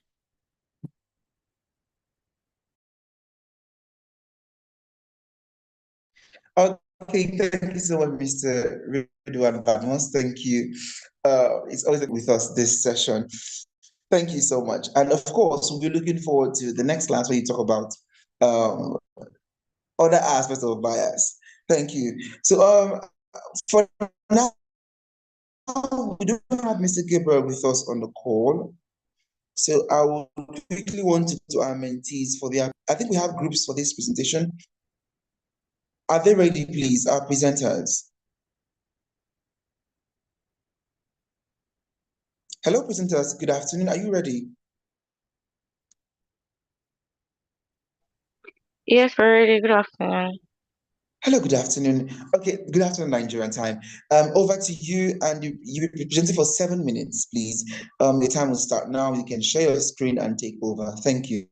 Speaker 3: Okay, thank you so much, Mr. Ridwan Badmos. Thank you. It's always with us this session. Thank you so much. And of course, we'll be looking forward to the next class where you talk about other aspects of bias. Thank you. So for now, we don't have Mr. Gabriel with us on the call. So I will quickly want to our mentees for the, I think we have groups for this presentation. Are they ready, please, our presenters? Hello, presenters. Good afternoon. Are you ready?
Speaker 7: Yes, we're ready. Good afternoon.
Speaker 3: Hello, good afternoon. Okay, good afternoon, Nigerian time. Over to you, and you be presenting for 7 minutes, please. The time will start now. You can share your screen and take over. Thank you.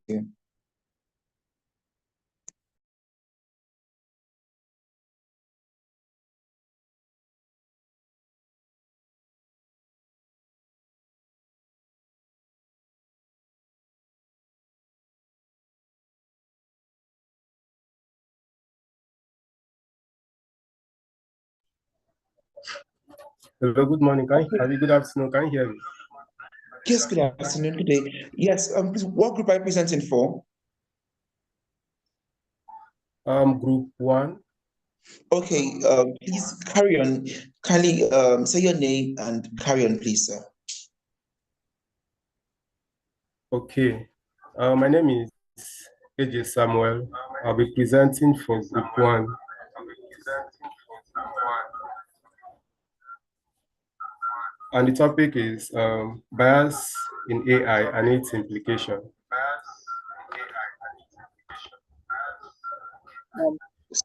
Speaker 7: Hello, good morning. Good afternoon. Can you hear me?
Speaker 3: Yes, good afternoon, good day. Yes, please, what group are you presenting for?
Speaker 7: Group 1.
Speaker 3: Okay, please carry on. Kindly say your name and carry on, please, sir.
Speaker 7: Okay. My name is AJ Samuel. I'll be presenting for Group 1. And the topic is bias in AI and its implication.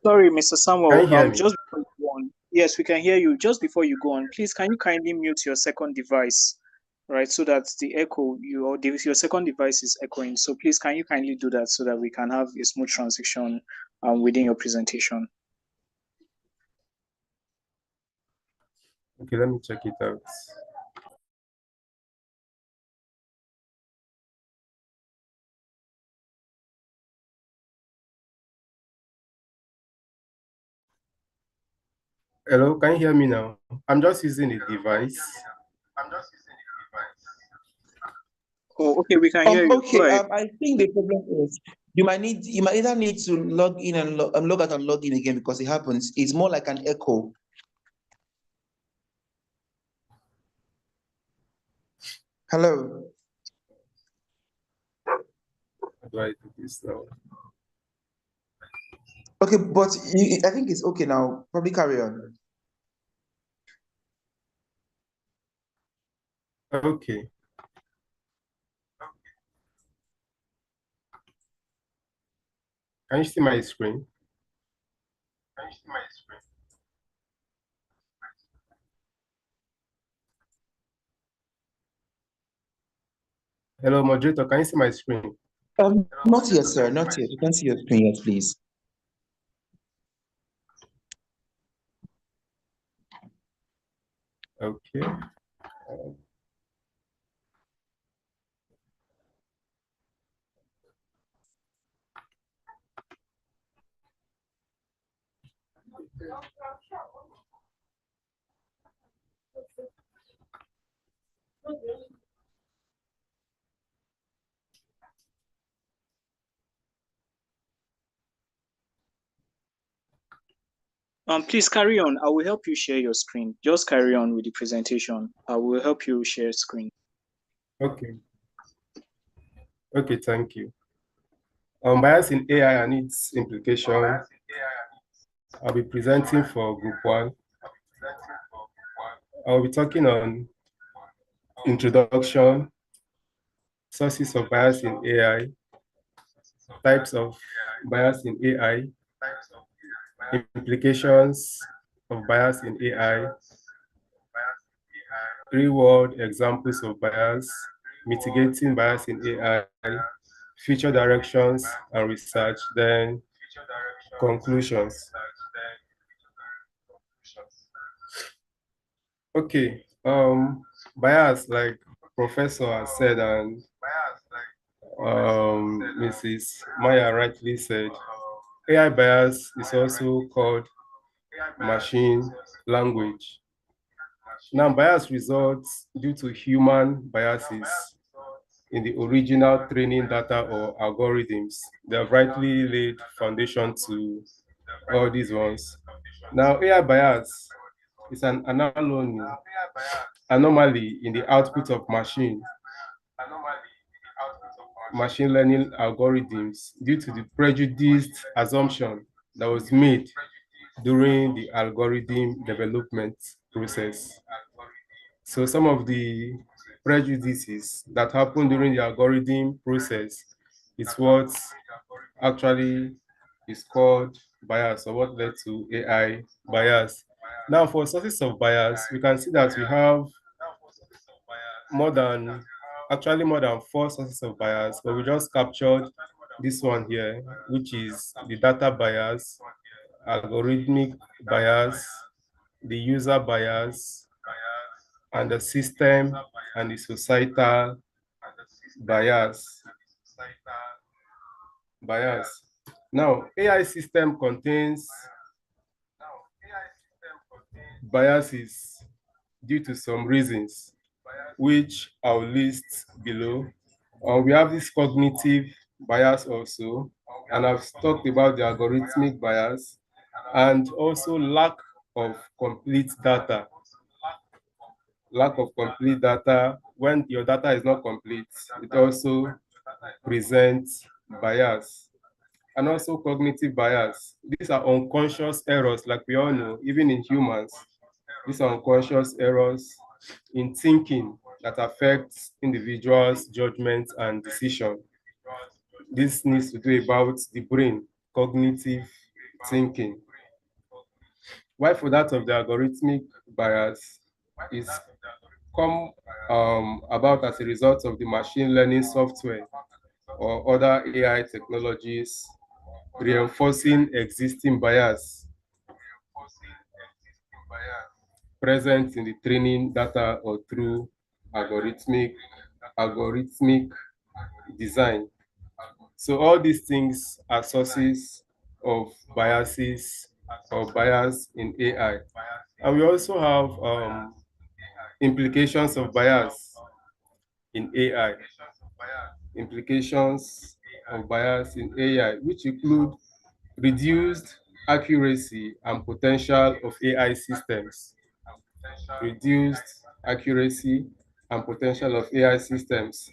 Speaker 2: Sorry, Mr. Samuel.
Speaker 7: Can you hear me?
Speaker 2: Just before you go on, yes, we can hear you. Just before you go on, please, can you kindly mute your second device, right, so that the echo your second device is echoing. So please, can you kindly do that so that we can have a smooth transition within your presentation?
Speaker 7: Okay, let me check it out. Hello, can you hear me now? I'm just using a device.
Speaker 2: Oh, okay, we can hear you.
Speaker 3: Okay,
Speaker 2: Go ahead.
Speaker 3: I think the problem is you might either need to log in and log out and log in again, because it happens. It's more like an echo. Hello.
Speaker 7: How do I do this now?
Speaker 3: Okay, but I think it's okay now. Probably carry on.
Speaker 7: Okay. Can you see my screen? Hello, moderator, can you see my screen?
Speaker 3: Not yet, sir. Not yet. You can see your screen yet, please.
Speaker 7: Okay.
Speaker 2: Please carry on. I will help you share your screen. Just carry on with the presentation. I will help you share screen.
Speaker 7: Okay. Okay, thank you. Bias in AI and its implication. I'll be presenting for Group 1. I'll be talking on introduction, sources of bias in AI, types of bias in AI, implications of bias in AI, real-world examples of bias, mitigating bias in AI, future directions and research, then conclusions. Okay, bias, like Professor has said and Mrs. Maya rightly said, AI bias is also called machine language. Now, bias results due to human biases in the original training data or algorithms. They have rightly laid foundation to all these ones. Now, AI bias is an anomaly in the output of machine learning algorithms due to the prejudiced assumption that was made during the algorithm development process. So some of the prejudices that happen during the algorithm process is what actually is called bias, or what led to AI bias. Now, for sources of bias, we can see that we have actually more than 4 sources of bias, but we just captured this one here, which is the data bias, algorithmic bias, the user bias, and the system and the societal bias. Now, AI system contains biases due to some reasons, which I'll list below. We have this cognitive bias also, and I've talked about the algorithmic bias, and also lack of complete data. Lack of complete data. When your data is not complete, it also presents bias. And also cognitive bias. These are unconscious errors, like we all know, even in humans. These are unconscious errors in thinking that affects individuals' judgment and decision. This needs to do about the brain, cognitive thinking. Why for that of the algorithmic bias is come about as a result of the machine learning software or other AI technologies reinforcing existing bias present in the training data or through algorithmic design. So all these things are sources of biases or bias in AI. And we also have implications of bias in AI. Implications of bias in AI, which include reduced accuracy and potential of AI systems. Reduced accuracy and potential of AI systems.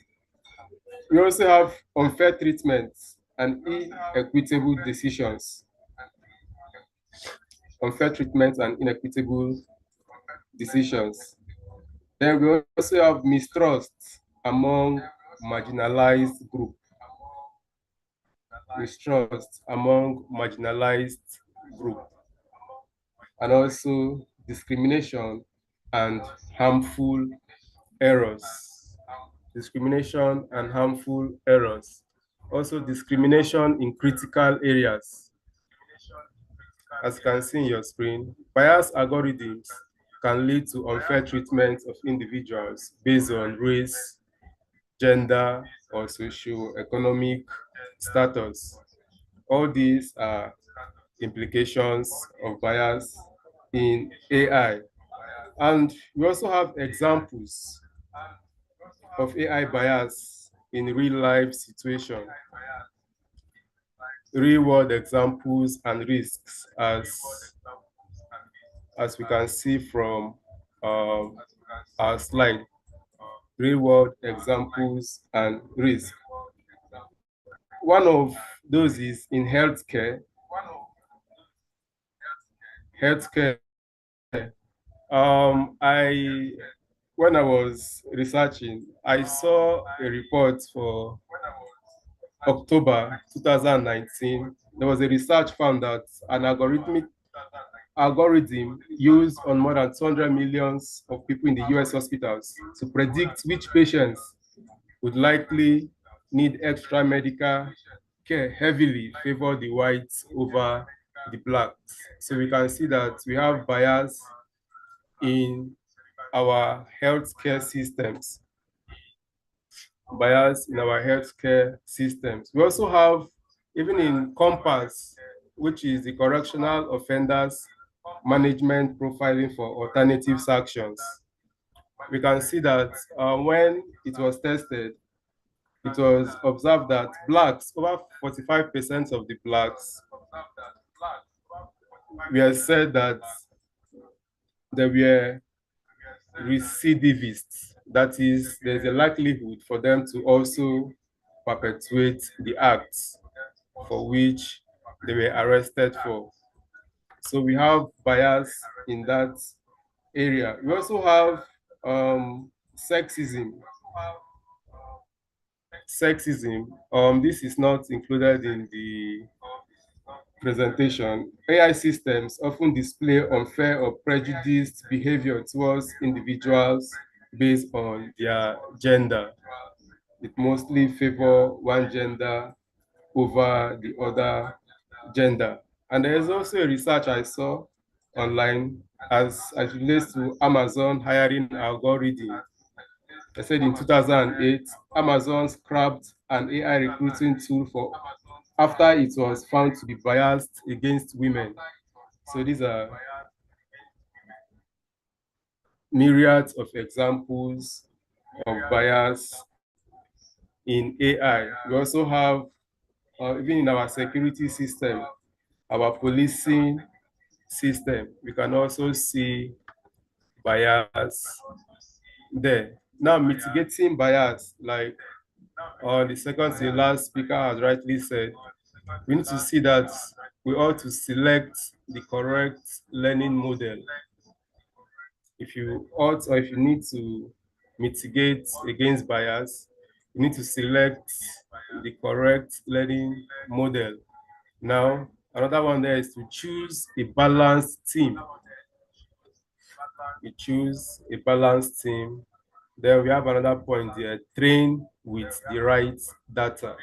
Speaker 7: We also have unfair treatment and inequitable decisions. Unfair treatment and inequitable decisions. Then we also have mistrust among marginalized groups. Mistrust among marginalized group, and also discrimination and harmful errors. Discrimination and harmful errors. Also discrimination in critical areas. As you can see in your screen, biased algorithms can lead to unfair treatment of individuals based on race, gender, or socio-economic status. All these are implications of bias in AI. And we also have examples of AI bias in real life situations. Real world examples and risks, as we can see from our slide. Real world examples and risks. One of those is in healthcare. Healthcare. When I was researching, I saw a report for October 2019. There was a research found that an algorithm used on more than 200 millions of people in the US hospitals to predict which patients would likely need extra medical care heavily favor the whites over the blacks. So we can see that we have bias in our healthcare systems. Bias in our healthcare systems. We also have, even in COMPASS, which is the Correctional Offenders Management Profiling for Alternative Actions. We can see that when it was tested, it was observed that blacks, over 45% of the blacks, were said that they were recidivists. That is, there's a likelihood for them to also perpetuate the acts for which they were arrested for. So we have bias in that area. We also have sexism. Sexism. This is not included in the presentation, AI systems often display unfair or prejudiced behavior towards individuals based on their gender. It mostly favor one gender over the other gender. And there is also a research I saw online as it relates to Amazon hiring algorithm. I said in 2008, Amazon scrapped an AI recruiting tool for after it was found to be biased against women. So these are myriads of examples of bias in AI. We also have, even in our security system, our policing system, we can also see bias there. Now, mitigating bias, like the second to the last speaker has rightly said, we need to see that we ought to select the correct learning model. If you ought or if you need to mitigate against bias, you need to select the correct learning model. Now, another one there is to choose a balanced team. We choose a balanced team. Then we have another point there, train with the right data.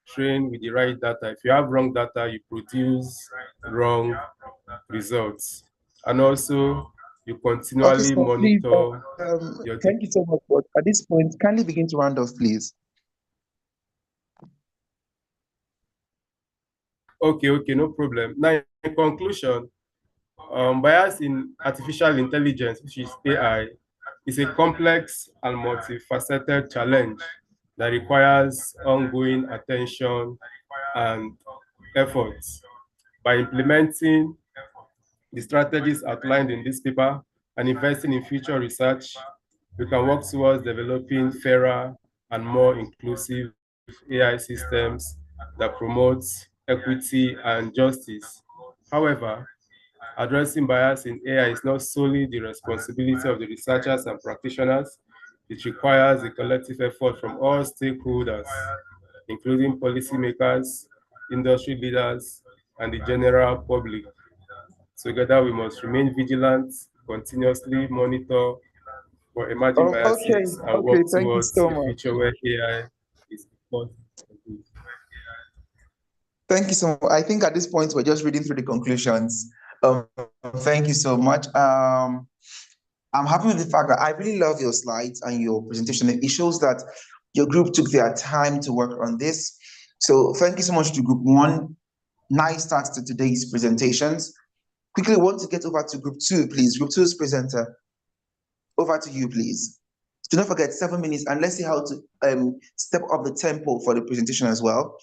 Speaker 7: Train with the right data. If you have wrong data, you produce wrong results. And also, you
Speaker 3: Okay,
Speaker 7: continually
Speaker 3: so please,
Speaker 7: monitor your
Speaker 3: thank you so much. But at this point, kindly begin to round off, please.
Speaker 7: Okay, no problem. Now, in conclusion, bias in artificial intelligence, which is AI, is a complex and multifaceted challenge that requires ongoing attention and efforts. By implementing the strategies outlined in this paper and investing in future research, we can work towards developing fairer and more inclusive AI systems that promote equity and justice. However, addressing bias in AI is not solely the responsibility of the researchers and practitioners. It requires a collective effort from all stakeholders, including policymakers, industry leaders, and the general public. Together, we must remain vigilant, continuously monitor for emerging biases, and
Speaker 3: Okay,
Speaker 7: work
Speaker 3: thank you
Speaker 7: towards
Speaker 3: so
Speaker 7: a
Speaker 3: much.
Speaker 7: future where AI is not.
Speaker 3: Thank you so much. I think at this point, we're just reading through the conclusions. Thank you so much. I'm happy with the fact that I really love your slides and your presentation. It shows that your group took their time to work on this. So thank you so much to group one. Nice start to today's presentations. Quickly want to get over to group two, please. Group two's presenter, over to you, please. Do not forget 7 minutes, and let's see how to step up the tempo for the presentation as well,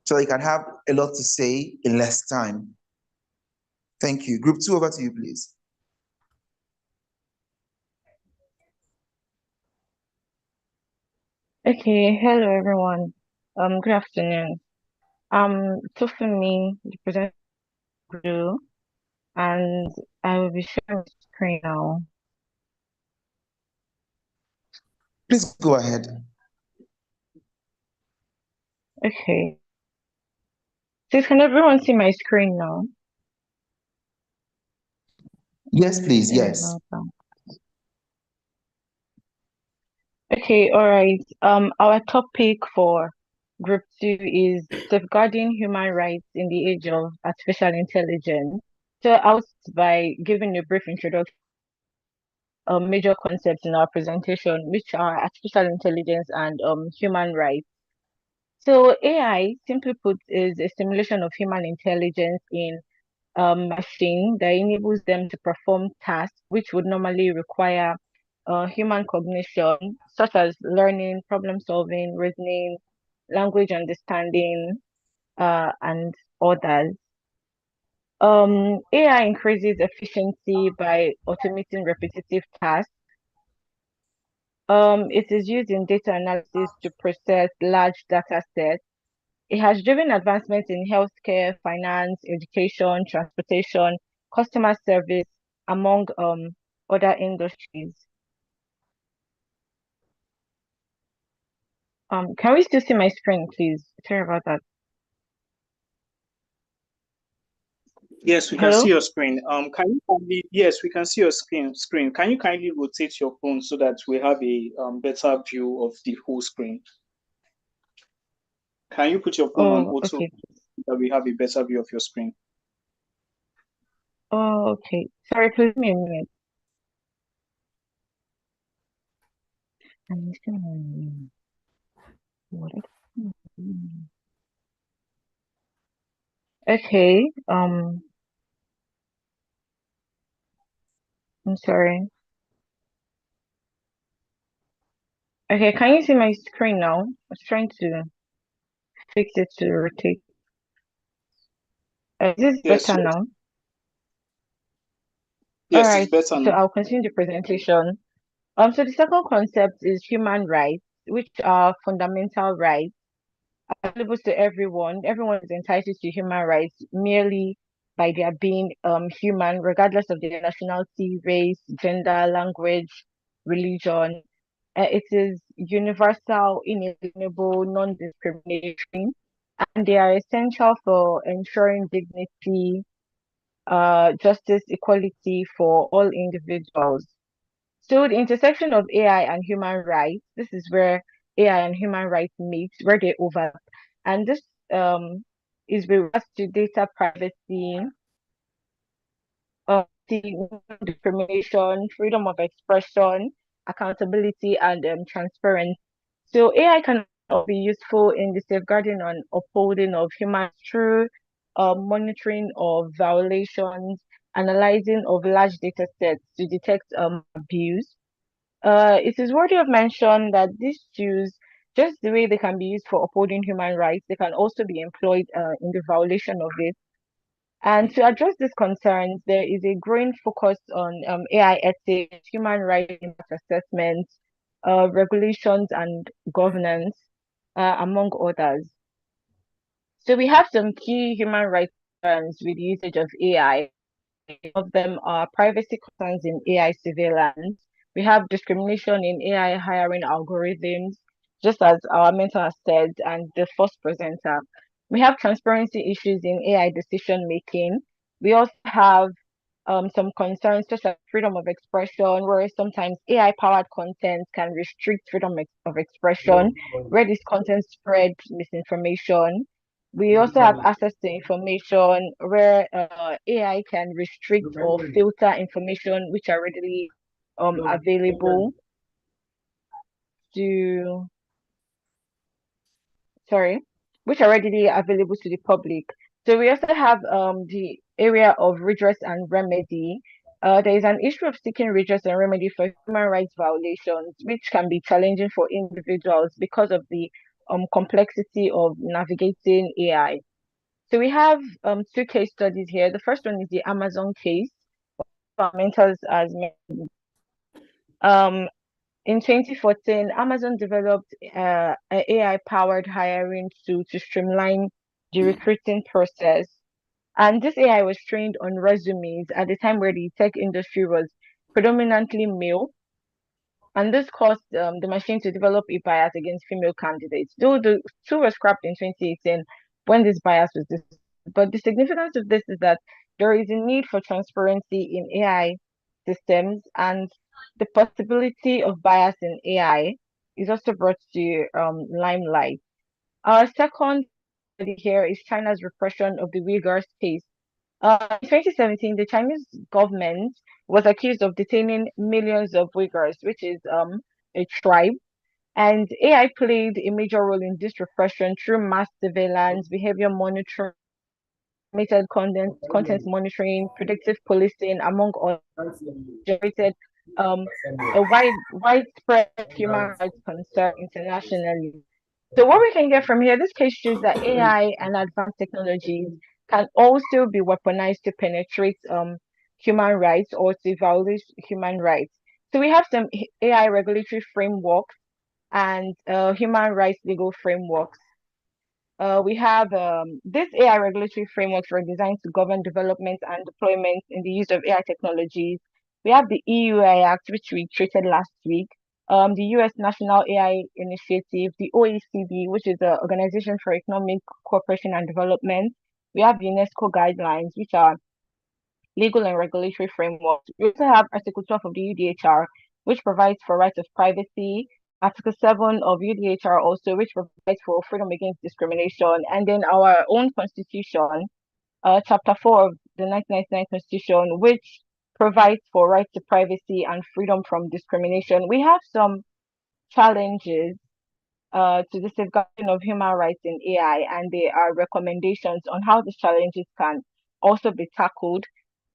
Speaker 3: so you can have a lot to say in less time. Thank you. Group two, over to you, please.
Speaker 8: Okay, hello everyone. Good afternoon. So for me, the presenter blue, and I will be sharing the screen now.
Speaker 3: Please go ahead.
Speaker 8: Okay. So can everyone see my screen now?
Speaker 3: Yes, please. Yes.
Speaker 8: Okay, all right. Our topic for group two is safeguarding human rights in the age of artificial intelligence. So I'll start by giving a brief introduction major concepts in our presentation, which are artificial intelligence and human rights. So AI, simply put, is a simulation of human intelligence in a machine that enables them to perform tasks which would normally require human cognition, such as learning, problem solving, reasoning, language understanding, and others. AI increases efficiency by automating repetitive tasks. It is used in data analysis to process large data sets. It has driven advancements in healthcare, finance, education, transportation, customer service, among other industries. Can we still see my screen, please? Sorry about that.
Speaker 2: Yes, we can
Speaker 8: Hello?
Speaker 2: see your screen. Can you kindly, yes, we can see your screen. Can you kindly rotate your phone so that we have a better view of the whole screen? Can you put your phone on
Speaker 8: Oh,
Speaker 2: auto
Speaker 8: okay.
Speaker 2: so that we have a better view of your screen?
Speaker 8: Oh, okay. Sorry, please give me a minute. I'm missing my name. What is- Okay, I'm sorry. Okay, can you see my screen now? I was trying to fix it to rotate. Is this
Speaker 2: Yes,
Speaker 8: better
Speaker 2: yes,
Speaker 8: now? All
Speaker 2: yes, it's
Speaker 8: right,
Speaker 2: better
Speaker 8: so
Speaker 2: now.
Speaker 8: I'll continue the presentation. So the second concept is human rights, which are fundamental rights available to everyone. Everyone is entitled to human rights merely by their being human, regardless of their nationality, race, gender, language, religion. It is universal, inalienable, non-discriminatory, and they are essential for ensuring dignity, justice, equality for all individuals. So the intersection of AI and human rights, this is where AI and human rights meet, where they overlap. And this um, is with regards to data privacy, discrimination, freedom of expression, accountability, and transparency. So AI can also be useful in the safeguarding and upholding of human through monitoring of violations, analyzing of large data sets to detect abuse. It is worthy of mention that these tools, just the way they can be used for upholding human rights, they can also be employed in the violation of it. And to address these concerns, there is a growing focus on AI ethics, human rights impact assessments, regulations, and governance, among others. So we have some key human rights concerns with the usage of AI. Of them are privacy concerns in AI surveillance. We have discrimination in AI hiring algorithms, just as our mentor has said, and the first presenter. We have transparency issues in AI decision making. We also have some concerns such as freedom of expression, where sometimes AI powered content can restrict of expression, where this content spreads misinformation. We also have access to information where AI can restrict or filter information which are readily available to sorry, which are readily available to the public. So we also have the area of redress and remedy. There is an issue of seeking redress and remedy for human rights violations, which can be challenging for individuals because of the complexity of navigating AI. So we have two case studies here. The first one is the Amazon case. Mentors as um in 2014, Amazon developed an AI-powered hiring tool to streamline the recruiting process. And this AI was trained on resumes at the time where the tech industry was predominantly male. And this caused the machine to develop a bias against female candidates. Though the tool was scrapped in 2018 when this bias was discovered. But the significance of this is that there is a need for transparency in AI systems, and the possibility of bias in AI is also brought to limelight. Our second study here is China's repression of the Uyghurs case. In 2017, the Chinese government was accused of detaining millions of Uyghurs, which is a tribe. And AI played a major role in this repression through mass surveillance, behavior monitoring, content monitoring, predictive policing, among others, generated um, a widespread human rights concern internationally. So what we can get from here, this case shows that AI and advanced technologies can also be weaponized to penetrate human rights or to violate human rights. So we have some AI regulatory frameworks and human rights legal frameworks. We have these AI regulatory frameworks were designed to govern development and deployment in the use of AI technologies. We have the EU Act, which we treated last week, the US National AI Initiative, the OECD, which is the Organization for Economic Cooperation and Development. We have the UNESCO guidelines, which are legal and regulatory frameworks. We also have Article 12 of the UDHR, which provides for rights of privacy. Article 7 of UDHR also, which provides for freedom against discrimination. And then our own constitution, Chapter 4 of the 1999 Constitution, which provides for rights to privacy and freedom from discrimination. We have some challenges to the safeguarding of human rights in AI, and there are recommendations on how these challenges can also be tackled.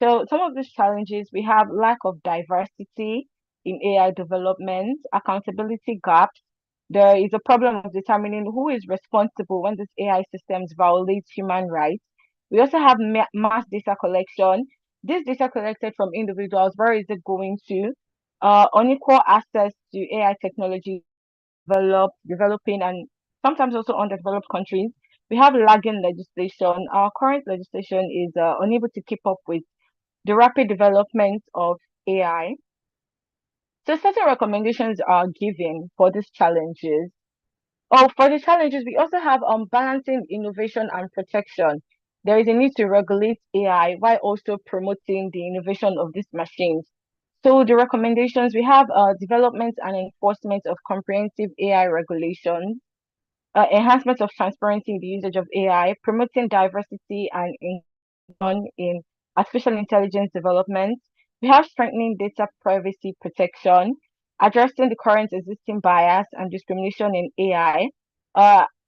Speaker 8: So some of these challenges, we have lack of diversity in AI development, accountability gaps. There is a problem of determining who is responsible when these AI systems violate human rights. We also have mass data collection. This data collected from individuals, where is it going to? Unequal access to AI technology developing and sometimes also underdeveloped countries. We have lagging legislation. Our current legislation is unable to keep up with the rapid development of AI. So certain recommendations are given for these challenges. Oh, for the challenges, we also have balancing innovation and protection. There is a need to regulate AI while also promoting the innovation of these machines. So the recommendations, we have development and enforcement of comprehensive AI regulations, enhancement of transparency in the usage of AI, promoting diversity and inclusion in artificial intelligence development. We have strengthening data privacy protection, addressing the current existing bias and discrimination in AI,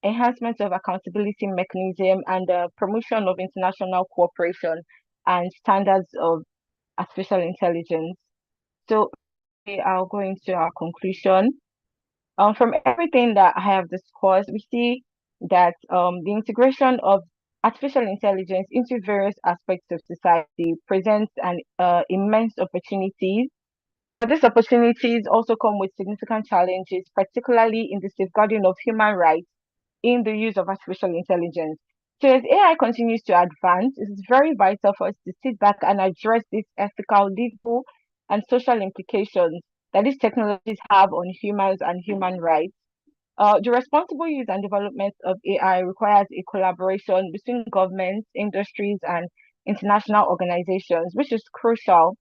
Speaker 8: enhancement of accountability mechanism, and promotion of international cooperation and standards of artificial intelligence. So I'll go into our conclusion. From everything that I have discussed, we see that the integration of artificial intelligence into various aspects of society presents an immense opportunities. But these opportunities also come with significant challenges, particularly in the safeguarding of human rights in the use of artificial intelligence. So as AI continues to advance, it is very vital for us to sit back and address these ethical, legal, and social implications that these technologies have on humans and human rights. The responsible use and development of AI requires a collaboration between governments, industries, and international organizations, which is crucial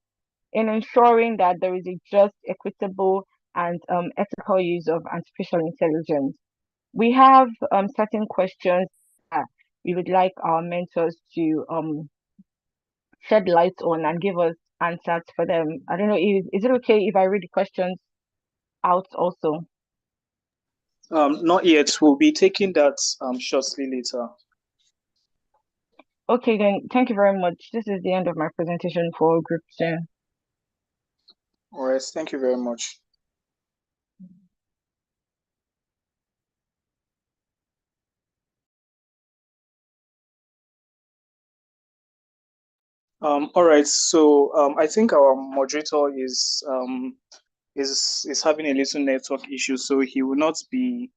Speaker 8: in ensuring that there is a just, equitable, and ethical use of artificial intelligence. We have certain questions that we would like our mentors to shed light on and give us answers for them. I don't know, is it okay if I read the questions out also?
Speaker 2: Not yet. We'll be taking that shortly later.
Speaker 8: Okay, then thank you very much. This is the end of my presentation for Group 2.
Speaker 2: All right, thank you very much. All right, so I think our moderator is having a little network issue, so he will not be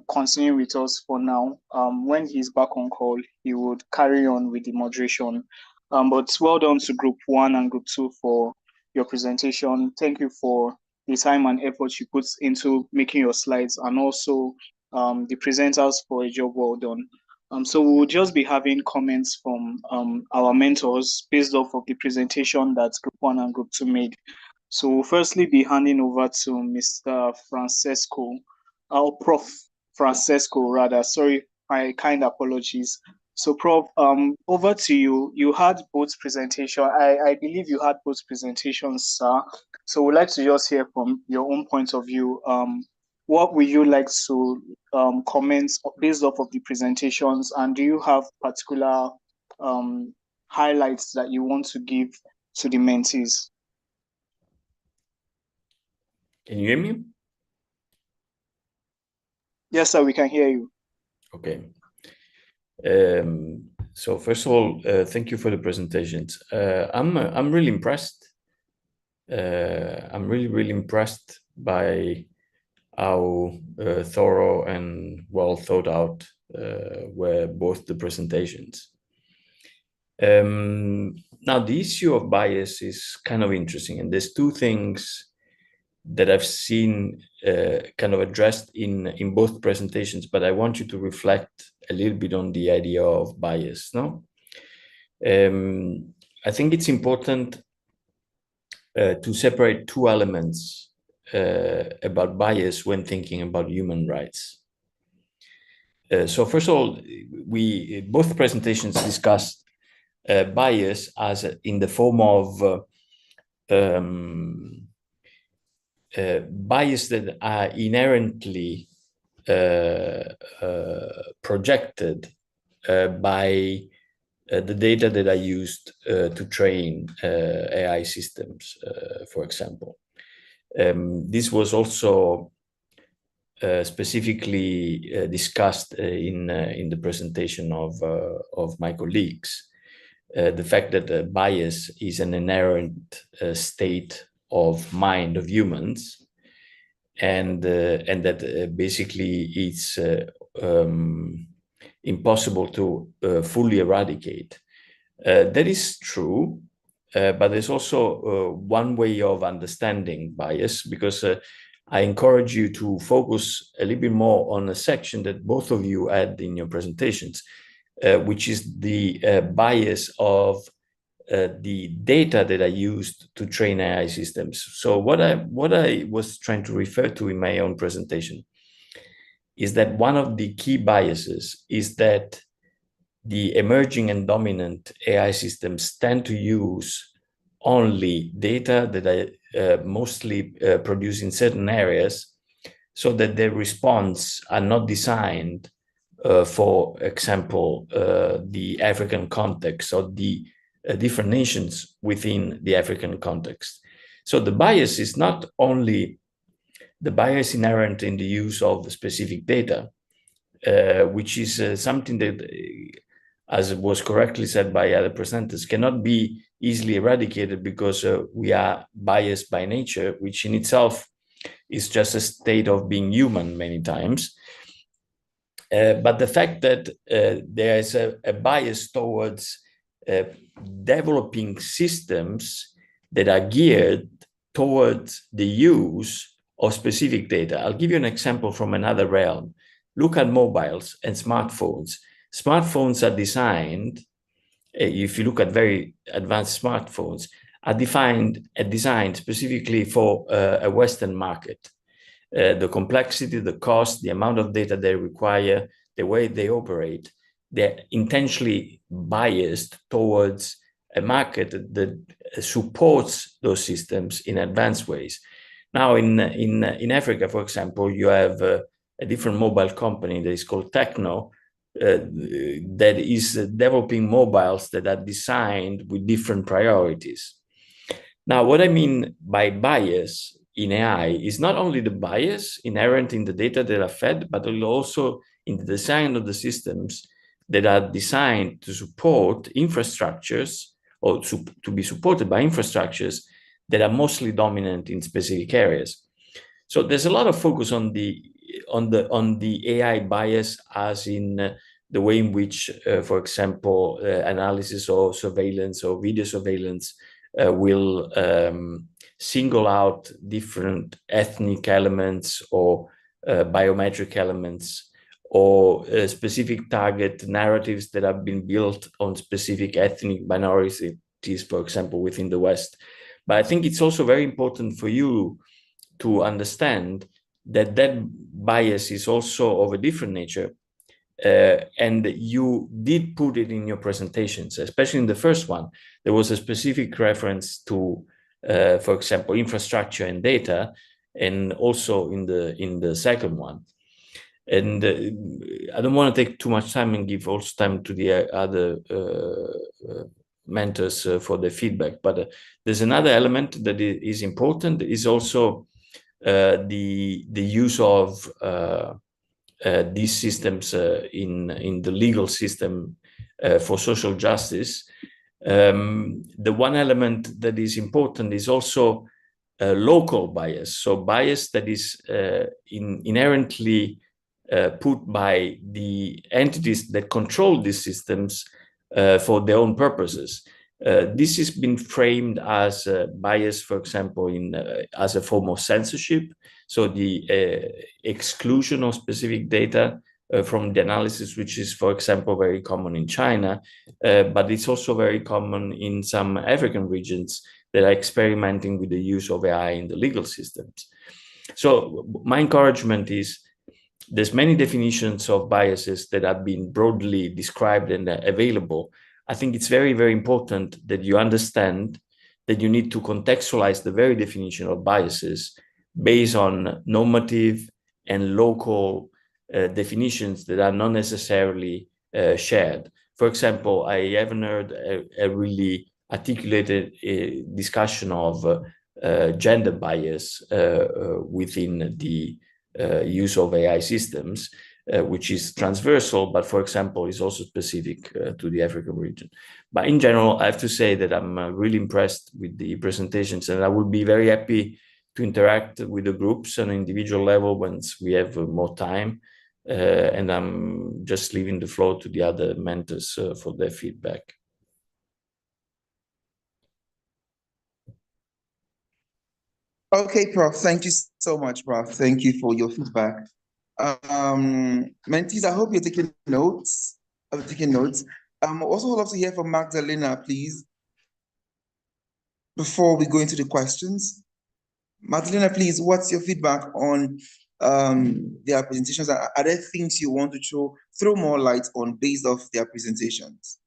Speaker 2: continuing with us for now. When he's back on call, he would carry on with the moderation. But well done to Group 1 and Group 2 for your presentation. Thank you for the time and effort you put into making your slides, and also the presenters for a job well done. So we'll just be having comments from our mentors based off of the presentation that Group 1 and Group 2 made. So we'll firstly be handing over to Mr. Francesco, Prof. Francesco rather. Sorry, my kind apologies. So Prof, over to you. You had both presentation. I believe you had both presentations, sir. So we'd like to just hear from your own point of view. What would you like to comment based off of the presentations, and do you have particular highlights that you want to give to the mentees?
Speaker 1: Can you hear me?
Speaker 2: Yes, sir, we can hear you.
Speaker 1: Okay. So first of all, thank you for the presentations. I'm really impressed. I'm really impressed by how thorough and well thought out were both the presentations. Now, the issue of bias is kind of interesting, and there's two things that I've seen kind of addressed in both presentations, but I want you to reflect a little bit on the idea of bias. No, I think it's important to separate two elements about bias when thinking about human rights. So first of all, both presentations discussed bias as in the form of bias that are inherently projected by the data that are used to train AI systems, for example. This was also specifically discussed in the presentation of my colleagues. The fact that bias is an inherent state of mind of humans, and that basically it's impossible to fully eradicate. That is true, but there's also one way of understanding bias, because I encourage you to focus a little bit more on a section that both of you had in your presentations, which is the bias of the data that are used to train AI systems. So what I was trying to refer to in my own presentation is that one of the key biases is that the emerging and dominant AI systems tend to use only data that are mostly produced in certain areas, so that their response are not designed for example, the African context or the different nations within the African context. So the bias is not only the bias inherent in the use of specific data, which is something that, as was correctly said by other presenters, cannot be easily eradicated because we are biased by nature, which in itself is just a state of being human many times. But the fact that there is a bias towards developing systems that are geared towards the use of specific data. I'll give you an example from another realm. Look at mobiles and smartphones. Smartphones are designed, if you look at very advanced smartphones, are designed specifically for a Western market. The complexity, the cost, the amount of data they require, the way they operate, they're intentionally biased towards a market that supports those systems in advanced ways. Now, in Africa, for example, you have a different mobile company that is called Techno, that is developing mobiles that are designed with different priorities. Now, what I mean by bias in AI is not only the bias inherent in the data that are fed, but also in the design of the systems that are designed to support infrastructures, or to be supported by infrastructures that are mostly dominant in specific areas. So there's a lot of focus on the AI bias, as in the way in which, for example, analysis or surveillance or video surveillance will single out different ethnic elements or biometric elements, or specific target narratives that have been built on specific ethnic minorities, for example, within the West. But I think it's also very important for you to understand that that bias is also of a different nature. And you did put it in your presentations, especially in the first one. There was a specific reference to, for example, infrastructure and data, and also in the second one. And I don't want to take too much time and give also time to the other mentors for the feedback. But there's another element that is important, is also the use of these systems in the legal system for social justice. The one element that is important is also local bias. So bias that is inherently put by the entities that control these systems for their own purposes. This has been framed as bias, for example, as a form of censorship. So the exclusion of specific data from the analysis, which is, for example, very common in China, but it's also very common in some African regions that are experimenting with the use of AI in the legal systems. So my encouragement is there's many definitions of biases that have been broadly described and available. I think it's very, very important that you understand that you need to contextualize the very definition of biases based on normative and local definitions that are not necessarily shared. For example, I haven't heard a really articulated discussion of gender bias within the use of AI systems, which is transversal, but for example, is also specific to the African region. But in general, I have to say that I'm really impressed with the presentations, and I will be very happy to interact with the groups on an individual level once we have more time. And I'm just leaving the floor to the other mentors for their feedback.
Speaker 3: Okay, Prof. Thank you so much, Prof. Thank you for your feedback. Mentees, I hope you're taking notes. Also would love to hear from Magdalena, please, before we go into the questions. Magdalena, please, what's your feedback on their presentations? Are there things you want to throw more light on based off their presentations?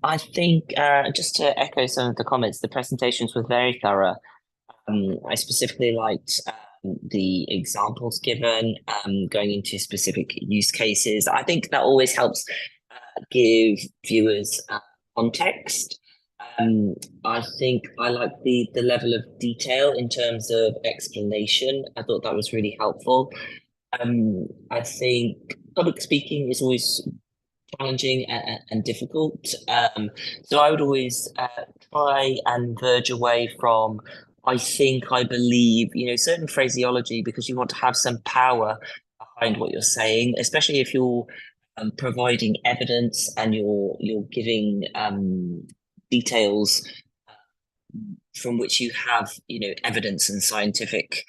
Speaker 4: I think just to echo some of the comments, the presentations were very thorough. I specifically liked the examples given, going into specific use cases. I think that always helps give viewers context. I think I like the level of detail in terms of explanation. I thought that was really helpful. I think public speaking is always challenging and difficult. So I would always try and verge away from I think, I believe, certain phraseology, because you want to have some power behind what you're saying, especially if you're providing evidence and you're giving details from which you have, evidence and scientific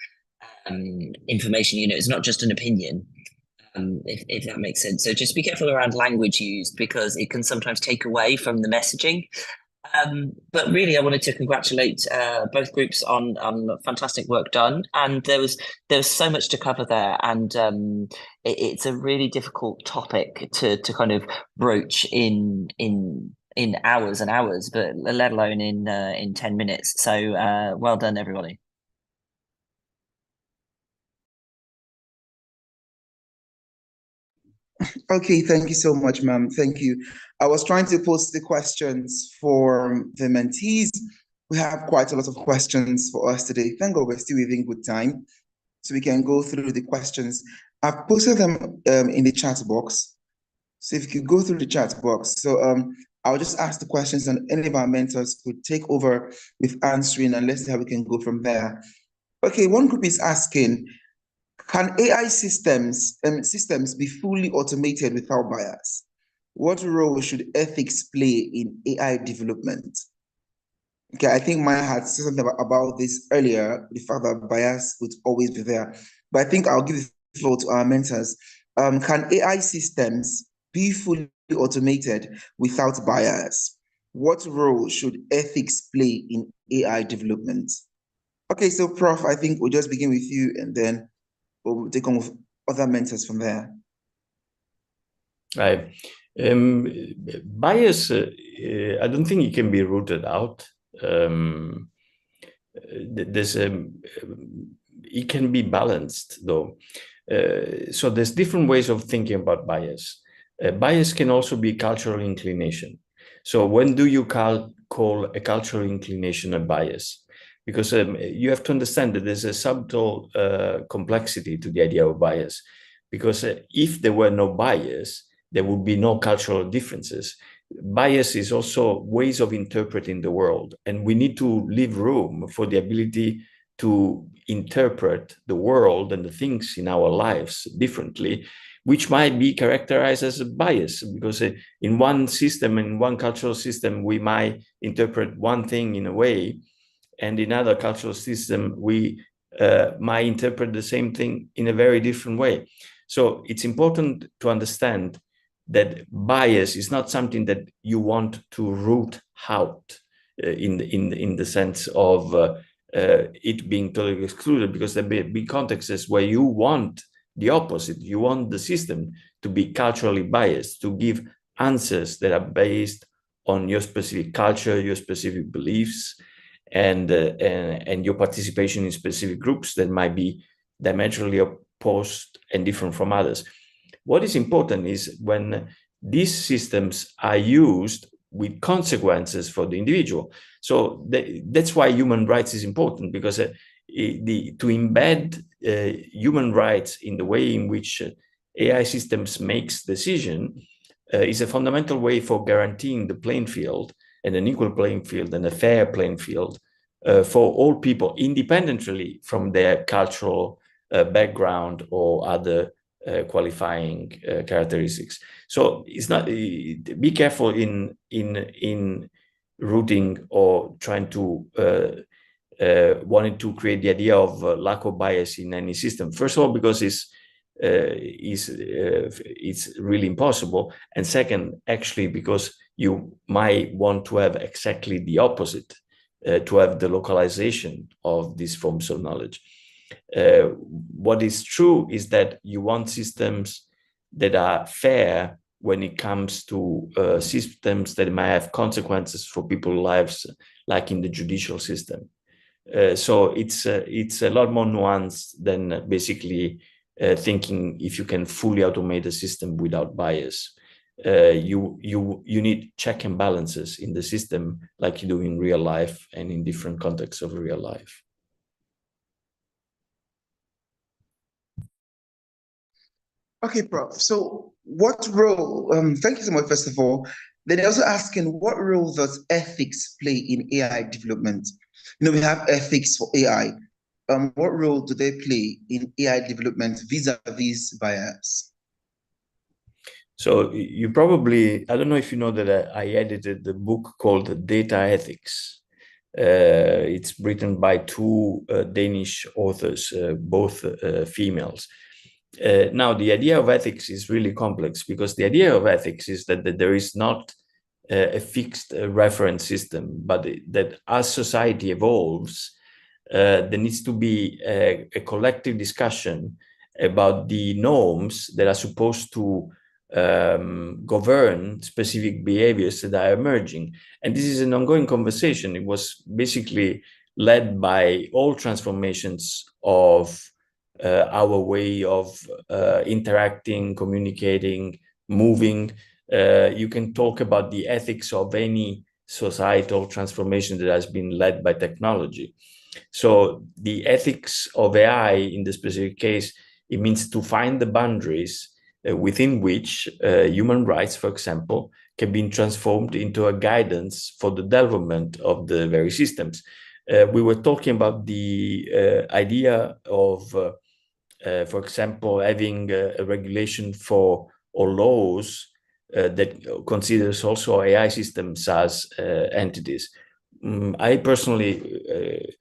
Speaker 4: information. It's not just an opinion. If that makes sense. So just be careful around language used, because it can sometimes take away from the messaging. But really, I wanted to congratulate both groups on fantastic work done. And there was so much to cover there, and it's a really difficult topic to kind of broach in hours and hours, but let alone in 10 minutes. So well done, everybody.
Speaker 3: Okay, thank you so much, ma'am. Thank you. I was trying to post the questions for the mentees. We have quite a lot of questions for us today. Thank God we're still within good time, so we can go through the questions. I've posted them in the chat box. So if you could go through the chat box. So I'll just ask the questions, and any of our mentors could take over with answering, and let's see how we can go from there. Okay, one group is asking, can AI systems be fully automated without bias? What role should ethics play in AI development? Okay, I think Maya had said something about this earlier, the fact that bias would always be there. But I think I'll give the floor to our mentors. Can AI systems be fully automated without bias? What role should ethics play in AI development? Okay, so Prof, I think we'll just begin with you, and then we'll take on with other mentors from there.
Speaker 1: Right. Bias, I don't think it can be rooted out. It can be balanced, though. So there's different ways of thinking about bias. Bias can also be cultural inclination. So when do you call a cultural inclination a bias? Because you have to understand that there's a subtle complexity to the idea of bias. Because if there were no bias, there would be no cultural differences. Bias is also ways of interpreting the world, and we need to leave room for the ability to interpret the world and the things in our lives differently, which might be characterized as a bias, because in one system, in one cultural system, we might interpret one thing in a way, and in other cultural system, we might interpret the same thing in a very different way. So it's important to understand that bias is not something that you want to root out in the sense of it being totally excluded, because there may be contexts where you want the opposite. You want the system to be culturally biased, to give answers that are based on your specific culture, your specific beliefs, and your participation in specific groups that might be diametrically opposed and different from others. What is important is when these systems are used with consequences for the individual. So that's why human rights is important, because to embed human rights in the way in which AI systems makes decision is a fundamental way for guaranteeing the playing field, and an equal playing field and a fair playing field for all people, independently from their cultural background or other qualifying characteristics. So it's not, be careful in rooting or trying to wanting to create the idea of lack of bias in any system. First of all, because it's really impossible, and second, actually, because you might want to have exactly the opposite, to have the localization of these forms of knowledge. What is true is that you want systems that are fair when it comes to systems that might have consequences for people's lives, like in the judicial system. So it's a lot more nuanced than basically thinking if you can fully automate a system without bias. You need check and balances in the system, like you do in real life and in different contexts of real life.
Speaker 3: Okay, Prof. So what role, thank you so much, first of all. Then also asking, what role does ethics play in AI development? You know, we have ethics for AI. What role do they play in AI development vis-a-vis bias?
Speaker 1: So you probably, I don't know if you know that I edited the book called Data Ethics. It's written by two Danish authors, both females. Now, the idea of ethics is really complex, because the idea of ethics is that there is not a fixed reference system, but that as society evolves, there needs to be a collective discussion about the norms that are supposed to govern specific behaviors that are emerging. And this is an ongoing conversation. It was basically led by all transformations of our way of interacting, communicating, moving. You can talk about the ethics of any societal transformation that has been led by technology. So the ethics of AI in the specific case, it means to find the boundaries within which human rights, for example, can be transformed into a guidance for the development of the very systems. We were talking about the idea of, for example, having a regulation for or laws that considers also AI systems as entities. I personally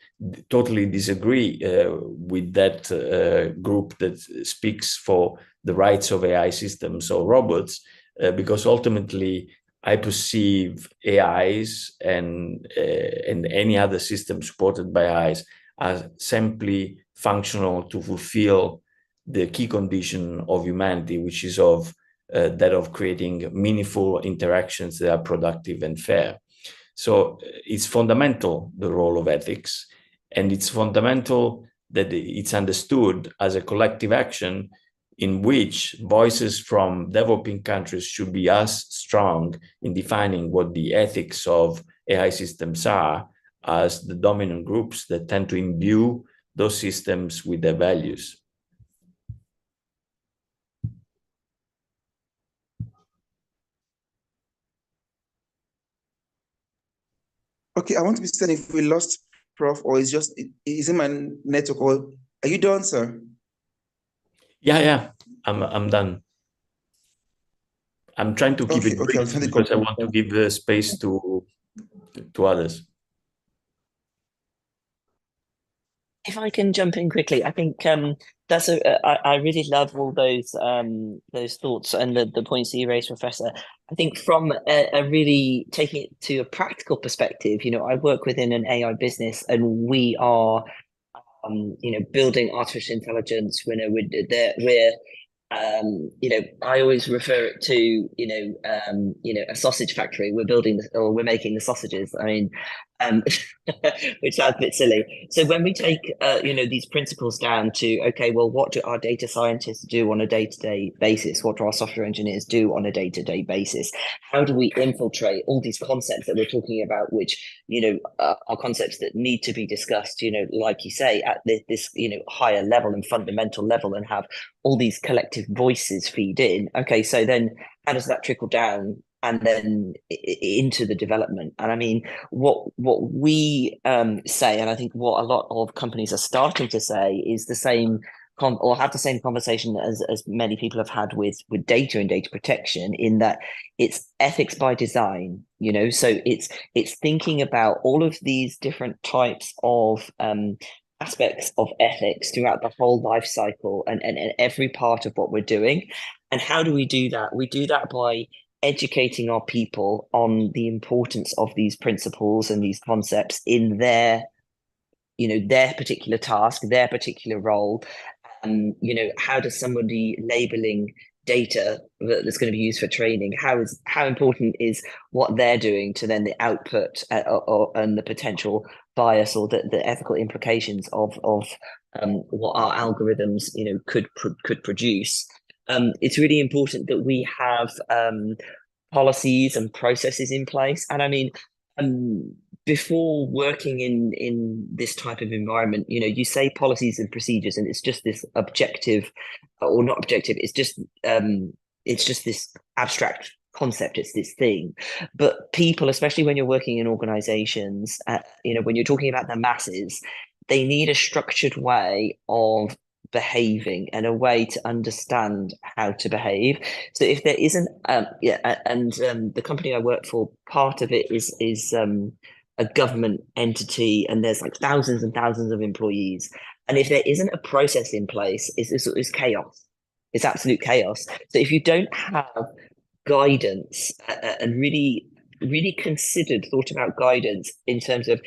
Speaker 1: totally disagree with that group that speaks for the rights of AI systems or robots, because ultimately I perceive AIs and any other system supported by AIs as simply functional to fulfill the key condition of humanity, which is of that of creating meaningful interactions that are productive and fair. So it's fundamental, the role of ethics, and it's fundamental that it's understood as a collective action in which voices from developing countries should be as strong in defining what the ethics of AI systems are as the dominant groups that tend to imbue those systems with their values.
Speaker 3: Okay, I want to be certain if we lost Prof, or is it my network, or are you done, sir?
Speaker 1: Yeah, I'm done. I'm trying to keep it brief because I want to give space to others.
Speaker 4: If I can jump in quickly, I think that's I really love all those thoughts and the points that you raised, Professor. I think from a really taking it to a practical perspective, I work within an AI business, and we are building artificial intelligence. We're I always refer it to, a sausage factory. We're building or we're making the sausages. I mean, which sounds a bit silly. So when we take, these principles down to, okay, well, what do our data scientists do on a day-to-day basis? What do our software engineers do on a day-to-day basis? How do we infiltrate all these concepts that we're talking about, which, are concepts that need to be discussed, like you say, at this higher level and fundamental level, and have all these collective voices feed in. Okay, so then how does that trickle down and then into the development? And I mean, what we say, and I think what a lot of companies are starting to say, is the same or have the same conversation as many people have had with data and data protection, in that it's ethics by design. So it's thinking about all of these different types of aspects of ethics throughout the whole life cycle and every part of what we're doing. And how do we do that? We do that by educating our people on the importance of these principles and these concepts in their particular task, their particular role. And how does somebody labeling data that's going to be used for training, how important is what they're doing to then the output and the potential bias or the ethical implications of what our algorithms could produce. It's really important that we have policies and processes in place. And I mean, before working in this type of environment, you say policies and procedures, and it's just this objective, or not objective. It's just this abstract concept. It's this thing. But people, especially when you're working in organizations, when you're talking about the masses, they need a structured way of behaving and a way to understand how to behave. So if there isn't, the company I work for, part of it is a government entity, and there's like thousands and thousands of employees. And if there isn't a process in place, it's chaos. It's absolute chaos. So if you don't have guidance and really, really considered, thought about guidance in terms of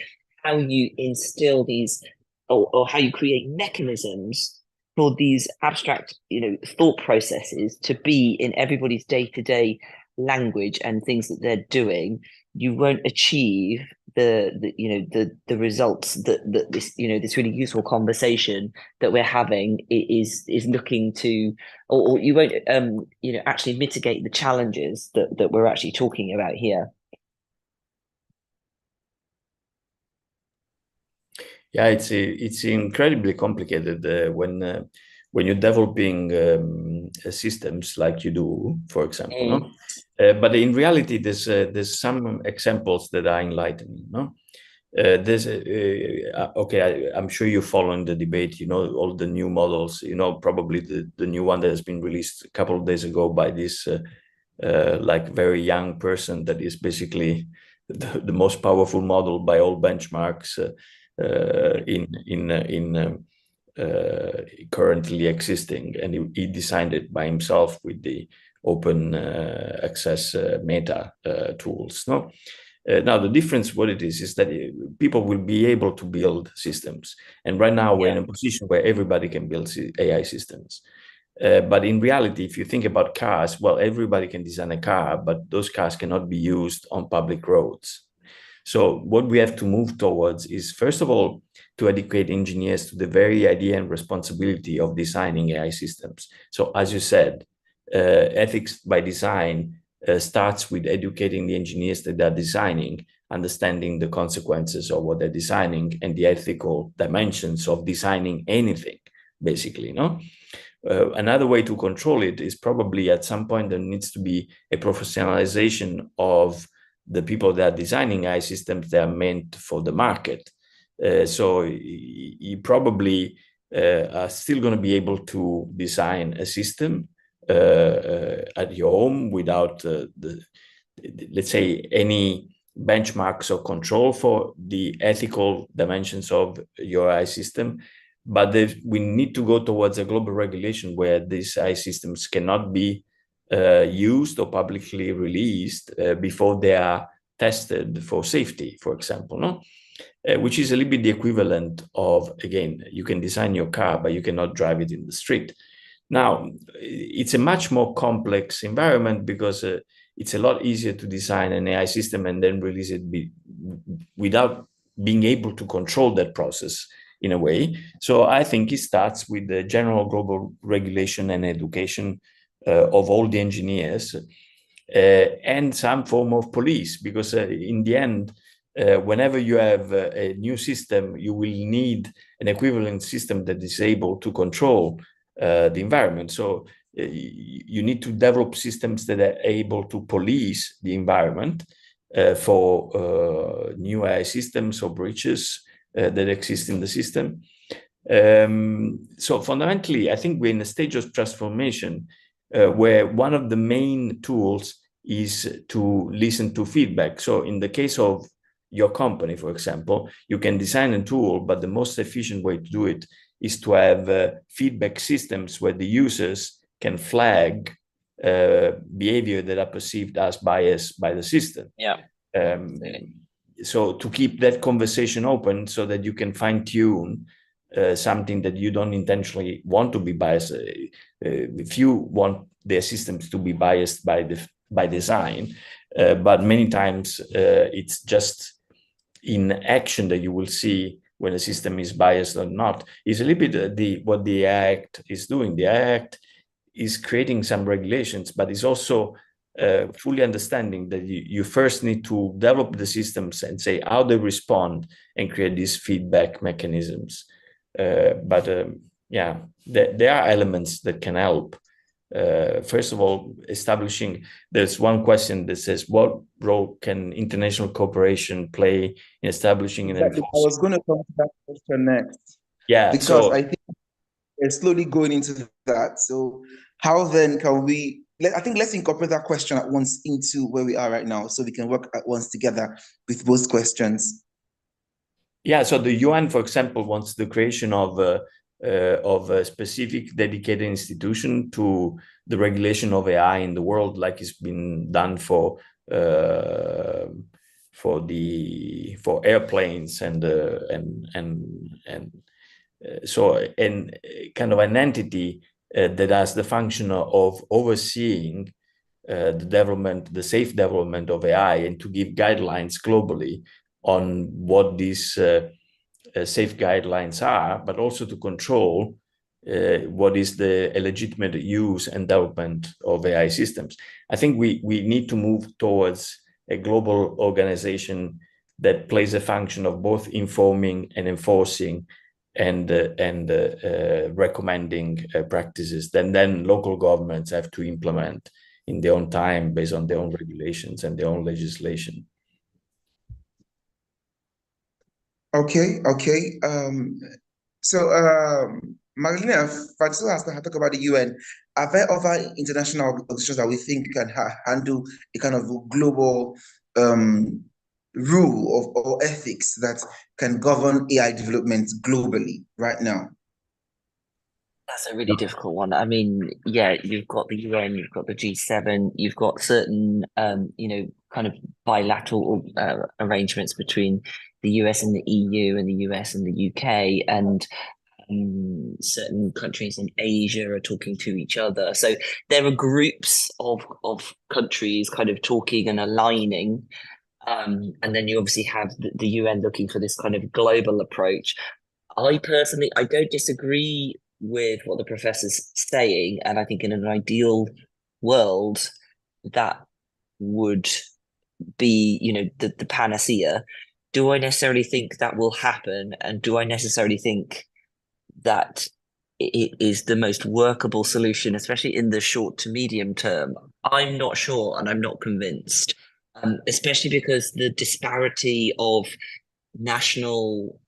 Speaker 4: how you instill these or how you create mechanisms for these abstract, thought processes to be in everybody's day-to-day language and things that they're doing, you won't achieve the results that this this really useful conversation that we're having is looking to, or you won't actually mitigate the challenges that we're actually talking about here.
Speaker 1: Yeah, it's incredibly complicated when you're developing systems like you do, for example. No? But in reality, there's some examples that are enlightening. No, I'm sure you're following the debate. All the new models. Probably the new one that has been released a couple of days ago by this like very young person that is basically the most powerful model by all benchmarks currently existing, and he designed it by himself with the open access meta tools. No, now the difference, what it is that people will be able to build systems, and right now we're in a position where everybody can build AI systems. But in reality, if you think about cars, well, everybody can design a car, but those cars cannot be used on public roads. So what we have to move towards is, first of all, to educate engineers to the very idea and responsibility of designing AI systems. So as you said, ethics by design starts with educating the engineers that they're designing, understanding the consequences of what they're designing and the ethical dimensions of designing anything, basically, no? Another way to control it is probably at some point there needs to be a professionalization of the people that are designing AI systems that are meant for the market. So you probably are still going to be able to design a system at your home without let's say, any benchmarks or control for the ethical dimensions of your AI system. But we need to go towards a global regulation where these AI systems cannot be used or publicly released before they are tested for safety, for example, no? Which is a little bit the equivalent of, again, you can design your car, but you cannot drive it in the street. Now, it's a much more complex environment because it's a lot easier to design an AI system and then release it without being able to control that process in a way. So I think it starts with the general global regulation and education of all the engineers and some form of police, because in the end, whenever you have a new system, you will need an equivalent system that is able to control the environment. So you need to develop systems that are able to police the environment for new AI systems or breaches that exist in the system. So fundamentally, I think we're in a stage of transformation where one of the main tools is to listen to feedback. So in the case of your company, for example, you can design a tool, but the most efficient way to do it is to have feedback systems where the users can flag behavior that are perceived as biased by the system.
Speaker 4: Yeah.
Speaker 1: So to keep that conversation open so that you can fine tune something that you don't intentionally want to be biased. If you want their systems to be biased by design, but many times it's just in action that you will see when a system is biased or not. Is a little bit what the AI Act is doing. The AI Act is creating some regulations, but it's also fully understanding that you first need to develop the systems and say how they respond and create these feedback mechanisms. Yeah, there are elements that can help. First of all, establishing, there's one question that says, what role can international cooperation play in establishing and enforcing?
Speaker 3: I was going to come to that question next.
Speaker 1: Yeah,
Speaker 3: because I think we're slowly going into that. So how then can we, I think let's incorporate that question at once into where we are right now so we can work at once together with both questions.
Speaker 1: Yeah, so the UN, for example, wants the creation of a specific dedicated institution to the regulation of AI in the world, like it's been done for airplanes and kind of an entity that has the function of overseeing the safe development of AI and to give guidelines globally on what these safe guidelines are, but also to control what is the legitimate use and development of AI systems. I think we need to move towards a global organization that plays a function of both informing and enforcing and recommending practices. Then local governments have to implement in their own time based on their own regulations and their own legislation.
Speaker 3: Okay. Magdalena, Francisco has talked about the UN. Are there other international organizations that we think can handle a kind of global rule or ethics that can govern AI development globally right now?
Speaker 4: That's a really difficult one. I mean, yeah, you've got the UN, you've got the G7, you've got certain, kind of bilateral arrangements between the US and the EU and the US and the UK, and certain countries in Asia are talking to each other. So there are groups of countries kind of talking and aligning. And then you obviously have the UN looking for this kind of global approach. I personally don't disagree with what the professor's saying, and I think in an ideal world that would be the panacea. Do I necessarily think that will happen, and do I necessarily think that it is the most workable solution, especially in the short to medium term? I'm not sure, and I'm not convinced, especially because the disparity of national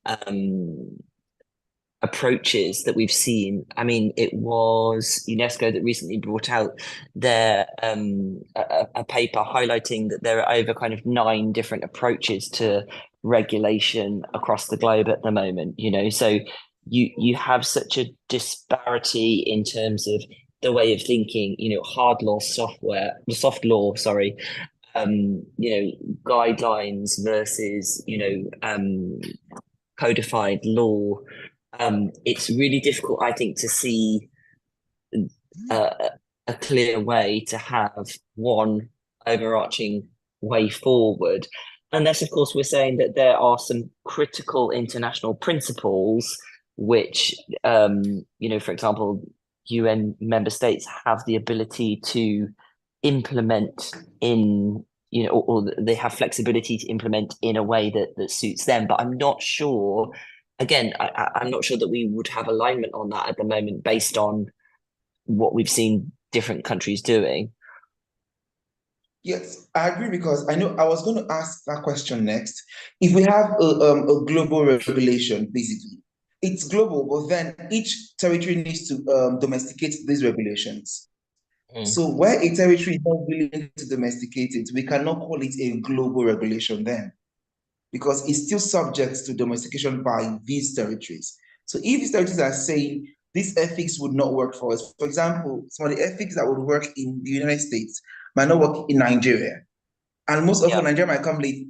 Speaker 4: approaches that we've seen. I mean, it was UNESCO that recently brought out their a paper highlighting that there are over kind of 9 different approaches to regulation across the globe at the moment. So you have such a disparity in terms of the way of thinking. Hard law, soft law, sorry. Guidelines versus codified law. It's really difficult, I think, to see a clear way to have one overarching way forward. Unless, of course, we're saying that there are some critical international principles which, for example, UN member states have the ability to implement in, or they have flexibility to implement in a way that suits them. But I'm not sure, again, I'm not sure that we would have alignment on that at the moment based on what we've seen different countries doing.
Speaker 3: Yes, I agree, because I know I was going to ask that question next. If we have a global regulation, basically, it's global, but then each territory needs to domesticate these regulations. So where a territory is not willing to domesticate it, we cannot call it a global regulation then, because it's still subject to domestication by these territories. So if these territories are saying this ethics would not work for us, for example, some of the ethics that would work in the United States might not work in Nigeria. And most often, Nigeria might come late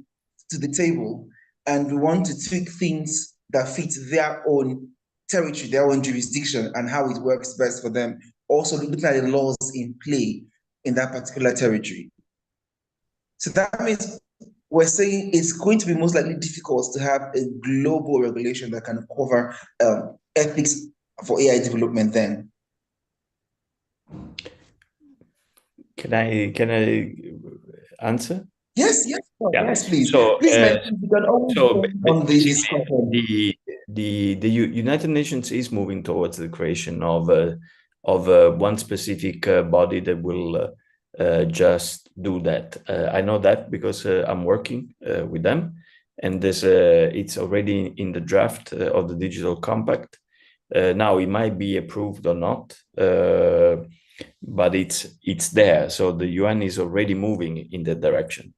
Speaker 3: to the table, and we want to tweak things that fit their own territory, their own jurisdiction, and how it works best for them. Also looking at the laws in play in that particular territory. So that means we're saying it's going to be most likely difficult to have a global regulation that can cover ethics for AI development then.
Speaker 1: Can I answer?
Speaker 3: Yes, please.
Speaker 1: So,
Speaker 3: please, you can always on the discussion.
Speaker 1: The United Nations is moving towards the creation of one specific body that will just do that. I know that because I'm working with them, and it's already in the draft of the Digital Compact. Now it might be approved or not, but it's there. So the UN is already moving in that direction,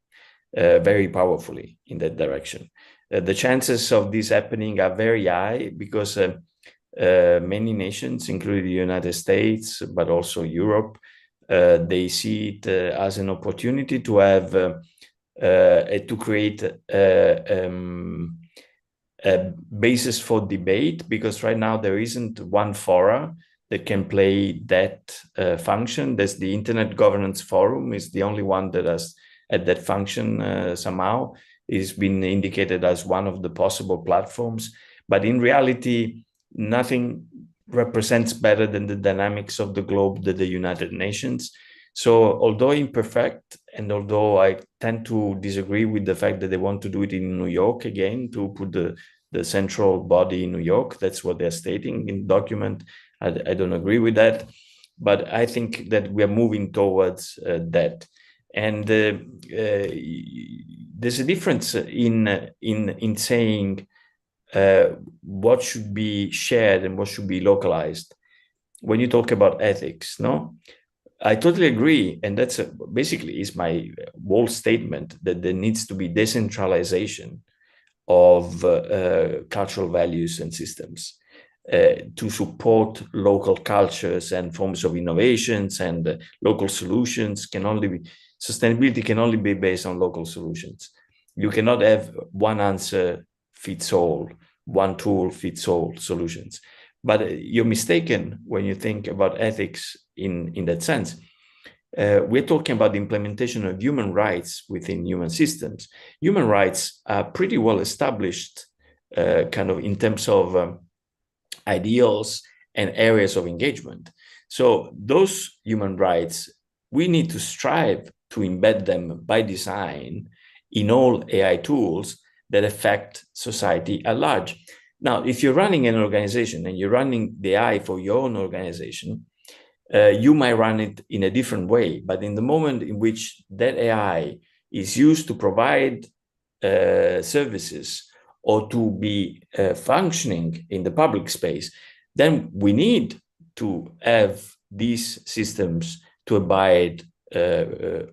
Speaker 1: very powerfully in that direction. The chances of this happening are very high because many nations, including the United States, but also Europe, they see it as an opportunity to have to create a basis for debate, because right now there isn't one forum that can play that function. There's the Internet Governance Forum, is the only one that has had that function somehow. It's been indicated as one of the possible platforms, but in reality, nothing represents better than the dynamics of the globe than the United Nations. So although imperfect, and although I tend to disagree with the fact that they want to do it in New York again, to put the central body in New York, that's what they're stating in the document. I don't agree with that, but I think that we are moving towards that. And there's a difference in saying what should be shared and what should be localized. When you talk about ethics, no? I totally agree, and that's basically is my whole statement, that there needs to be decentralization of cultural values and systems to support local cultures and forms of innovations, and local solutions can only be, sustainability can only be based on local solutions. You cannot have one answer fits all, one tool fits all solutions. But you're mistaken when you think about ethics in that sense. We're talking about the implementation of human rights within human systems. Human rights are pretty well established kind of in terms of ideals and areas of engagement. So those human rights, we need to strive to embed them by design in all AI tools that affect society at large. Now, if you're running an organization and you're running the AI for your own organization, you might run it in a different way. But in the moment in which that AI is used to provide services or to be functioning in the public space, then we need to have these systems to abide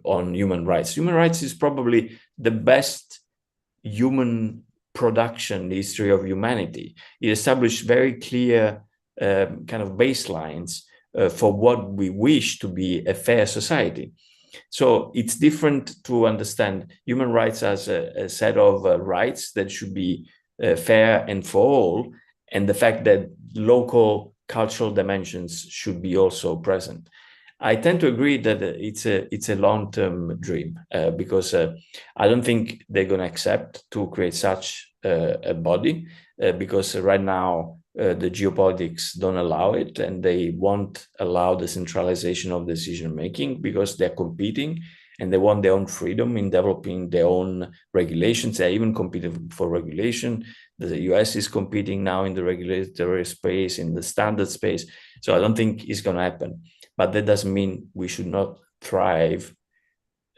Speaker 1: on human rights. Human rights is probably the best human production in the history of humanity. It established very clear kind of baselines for what we wish to be a fair society. So it's different to understand human rights as a set of rights that should be fair and for all, and the fact that local cultural dimensions should be also present. I tend to agree that it's a long-term dream because I don't think they're going to accept to create such a body because right now the geopolitics don't allow it, and they won't allow the centralization of decision making because they're competing and they want their own freedom in developing their own regulations. They're even competing for regulation. The US is competing now in the regulatory space, in the standard space. So I don't think it's going to happen. But that doesn't mean we should not thrive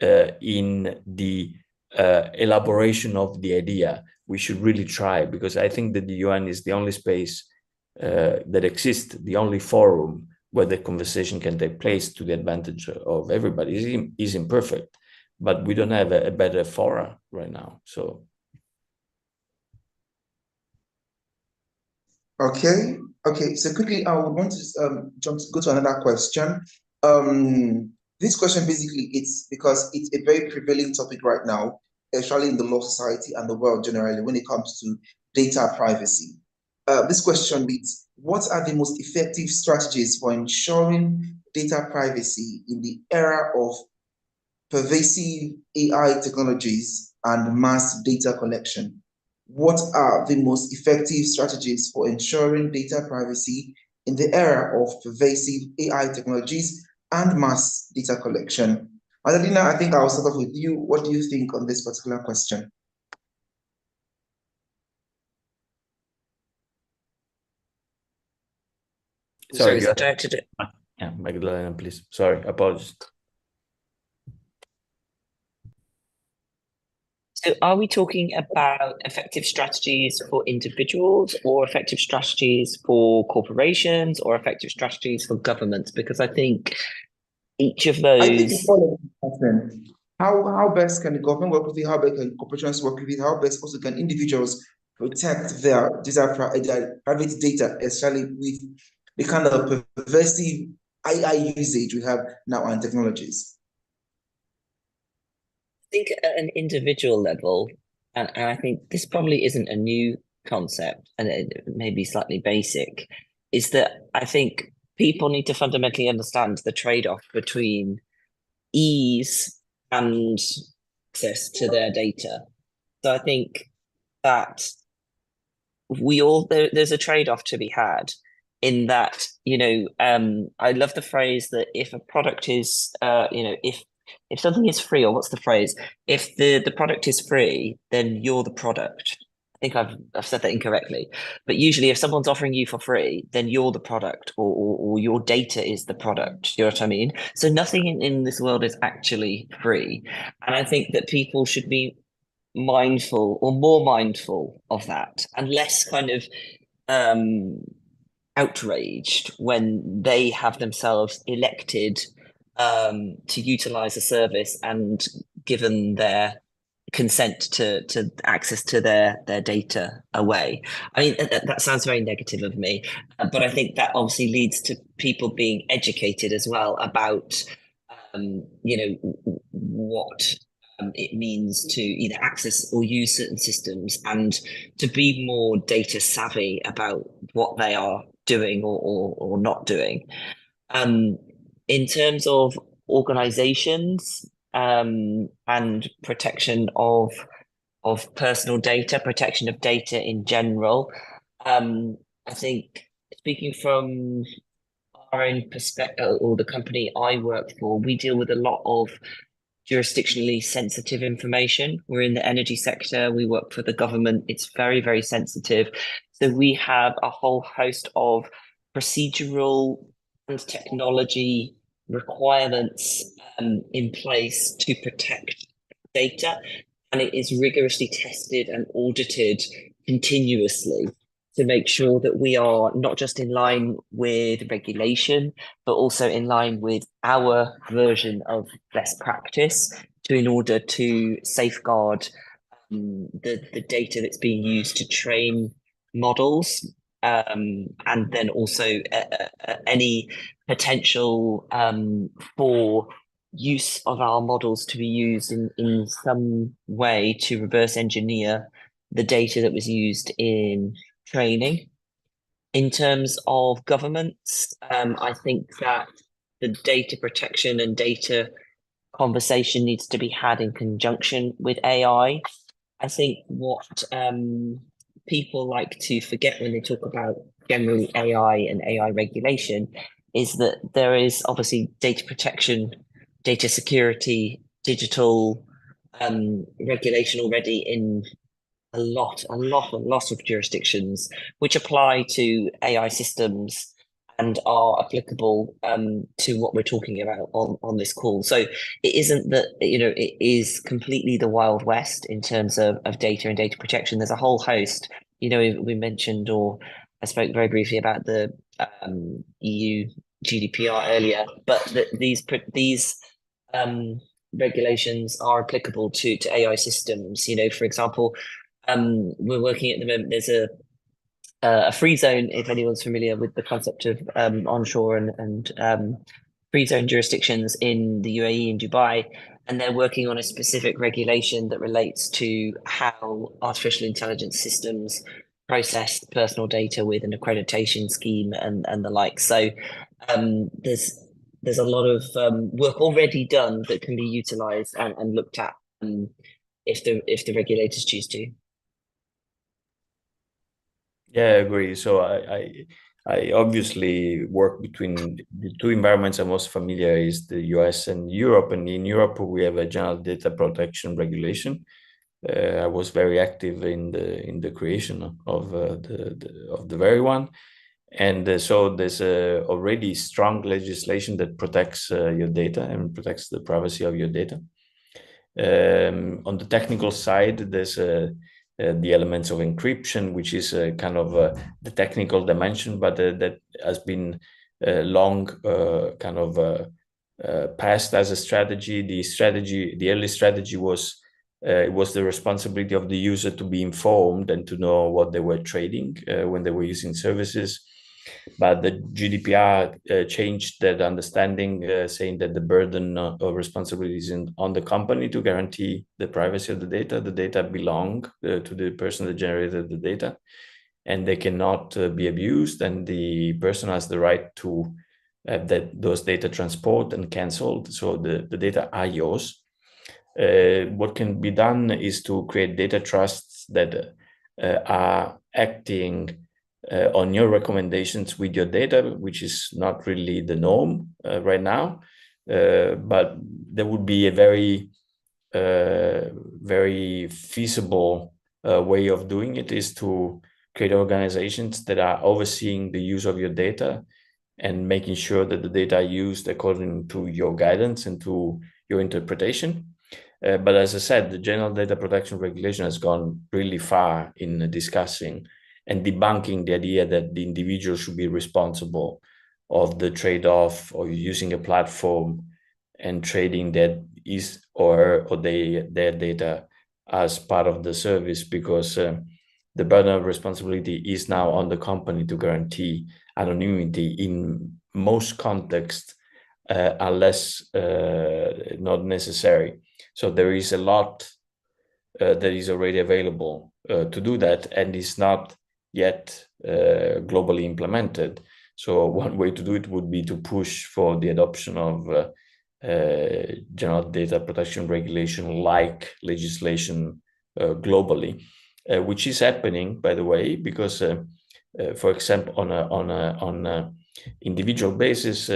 Speaker 1: in the elaboration of the idea. We should really try, because I think that the UN is the only space that exists, the only forum where the conversation can take place to the advantage of everybody. It is imperfect, but we don't have a better fora right now. So.
Speaker 3: Okay. So quickly, I would want to go to another question. This question basically, it's because it's a very prevailing topic right now, especially in the law society and the world generally when it comes to data privacy. This question reads, what are the most effective strategies for ensuring data privacy in the era of pervasive AI technologies and mass data collection? What are the most effective strategies for ensuring data privacy in the era of pervasive AI technologies and mass data collection? Madalena, I think I'll start off with you. What do you think on this particular question?
Speaker 4: Sorry, is that directed at...
Speaker 1: Yeah, Magdalena, please. Sorry, apologies.
Speaker 4: So are we talking about effective strategies for individuals or effective strategies for corporations or effective strategies for governments? Because I think each of those...
Speaker 3: I think it's all of them. How best can the government work with it? How best can corporations work with it? How best also can individuals protect their private data, especially with the kind of pervasive AI usage we have now and technologies?
Speaker 4: I think at an individual level, and I think this probably isn't a new concept and it may be slightly basic, is that I think people need to fundamentally understand the trade-off between ease and access to their data. So I think that there's a trade-off to be had in that, I love the phrase that if a product is, if something is free, or what's the phrase? If the product is free, then you're the product. I think I've said that incorrectly, but usually if someone's offering you for free, then you're the product, or your data is the product. You know what I mean? So nothing in this world is actually free, and I think that people should be mindful or more mindful of that, and less kind of outraged when they have themselves elected to utilize a service and given their consent to access to their data away. I mean, that sounds very negative of me, but I think that obviously leads to people being educated as well about what it means to either access or use certain systems, and to be more data savvy about what they are doing or not doing. In terms of organizations and protection of personal data, protection of data in general, I think, speaking from our own perspective, or the company I work for, we deal with a lot of jurisdictionally sensitive information. We're in the energy sector, we work for the government. It's very, very sensitive. So we have a whole host of procedural and technology requirements in place to protect data. And it is rigorously tested and audited continuously to make sure that we are not just in line with regulation, but also in line with our version of best practice in order to safeguard the data that's being used to train models, and then also any potential for use of our models to be used in some way to reverse engineer the data that was used in training. In terms of governments, I think that the data protection and data conversation needs to be had in conjunction with AI. I think what people like to forget when they talk about generally AI and AI regulation is that there is obviously data protection, data security, digital regulation already in a lot of jurisdictions which apply to AI systems and are applicable to what we're talking about on this call. So it isn't that, it is completely the Wild West in terms of data and data protection. There's a whole host, we mentioned, or I spoke very briefly about the EU GDPR earlier, but these regulations are applicable to AI systems. For example, we're working at the moment, there's a free zone, if anyone's familiar with the concept of onshore and free zone jurisdictions in the UAE and Dubai, and they're working on a specific regulation that relates to how artificial intelligence systems process personal data with an accreditation scheme and the like. So there's a lot of work already done that can be utilized and looked at if the regulators choose to.
Speaker 1: Yeah, I agree. So I obviously work between the two environments I'm most familiar is the US and Europe. And in Europe, we have a general data protection regulation. I was very active in the creation of the very one. And so there's already strong legislation that protects your data and protects the privacy of your data. On the technical side, there's the elements of encryption, which is kind of the technical dimension, but that has been long kind of passed as a strategy. The early strategy was it was the responsibility of the user to be informed and to know what they were trading when they were using services. But the GDPR changed that understanding, saying that the burden of responsibility is on the company to guarantee the privacy of the data. The data belong to the person that generated the data, and they cannot be abused. And the person has the right to have those data transport and cancelled. So the data are yours. What can be done is to create data trusts that are acting on your recommendations with your data, which is not really the norm right now. But there would be a very, very feasible way of doing it is to create organizations that are overseeing the use of your data and making sure that the data are used according to your guidance and to your interpretation. But as I said, the General Data Protection Regulation has gone really far in discussing and debunking the idea that the individual should be responsible of the trade-off of using a platform and trading that is or their data as part of the service, because the burden of responsibility is now on the company to guarantee anonymity in most contexts, unless not necessary. So there is a lot that is already available to do that, and is not yet globally implemented. So one way to do it would be to push for the adoption of general data protection regulation like legislation globally, which is happening, by the way, because for example, on a individual basis,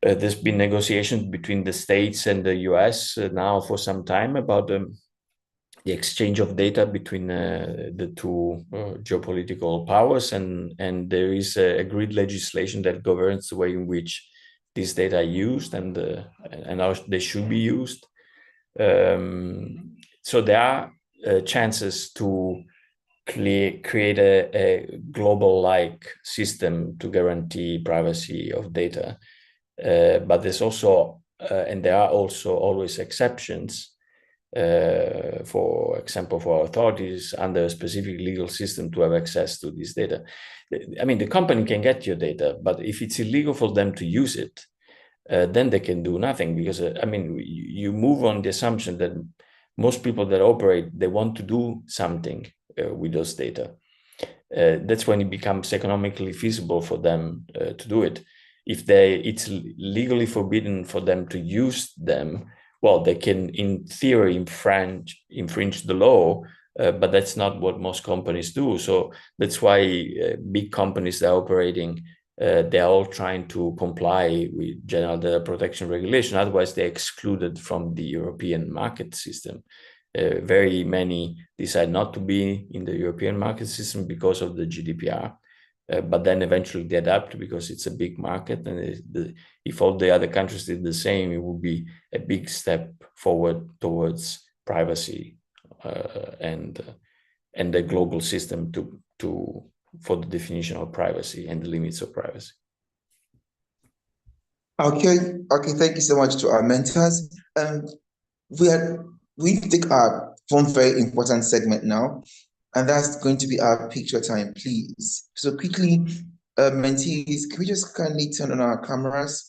Speaker 1: there's been negotiations between the states and the US now for some time about the exchange of data between the two geopolitical powers, and there is agreed legislation that governs the way in which these data are used and how they should be used. So there are chances to create a global-like system to guarantee privacy of data. But there's also, and there are also always exceptions, for example, for authorities under a specific legal system to have access to this data. I mean, the company can get your data, but if it's illegal for them to use it, then they can do nothing, because, I mean, you move on the assumption that most people that operate, they want to do something with those data. That's when it becomes economically feasible for them to do it. If it's legally forbidden for them to use them, well, they can, in theory, infringe the law, but that's not what most companies do. So that's why big companies that are operating, they're all trying to comply with general data protection regulation. Otherwise, they're excluded from the European market system. Very many decide not to be in the European market system because of the GDPR. But then eventually they adapt because it's a big market, and if all the other countries did the same, it would be a big step forward towards privacy and the global system for the definition of privacy and the limits of privacy.
Speaker 3: Okay, thank you so much to our mentors. We take our one very important segment now, and that's going to be our picture time, please. So quickly, mentees, can we just kindly turn on our cameras?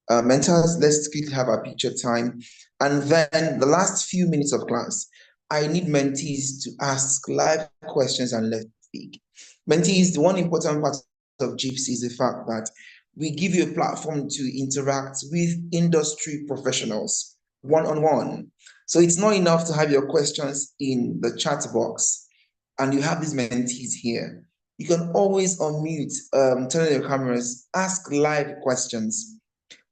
Speaker 3: Mentors, let's quickly have our picture time. And then the last few minutes of class, I need mentees to ask live questions and let's speak. Mentees, the one important part of JIIPCC is the fact that we give you a platform to interact with industry professionals one-on-one. So it's not enough to have your questions in the chat box and you have these mentees here. You can always unmute, turn on your cameras, ask live questions.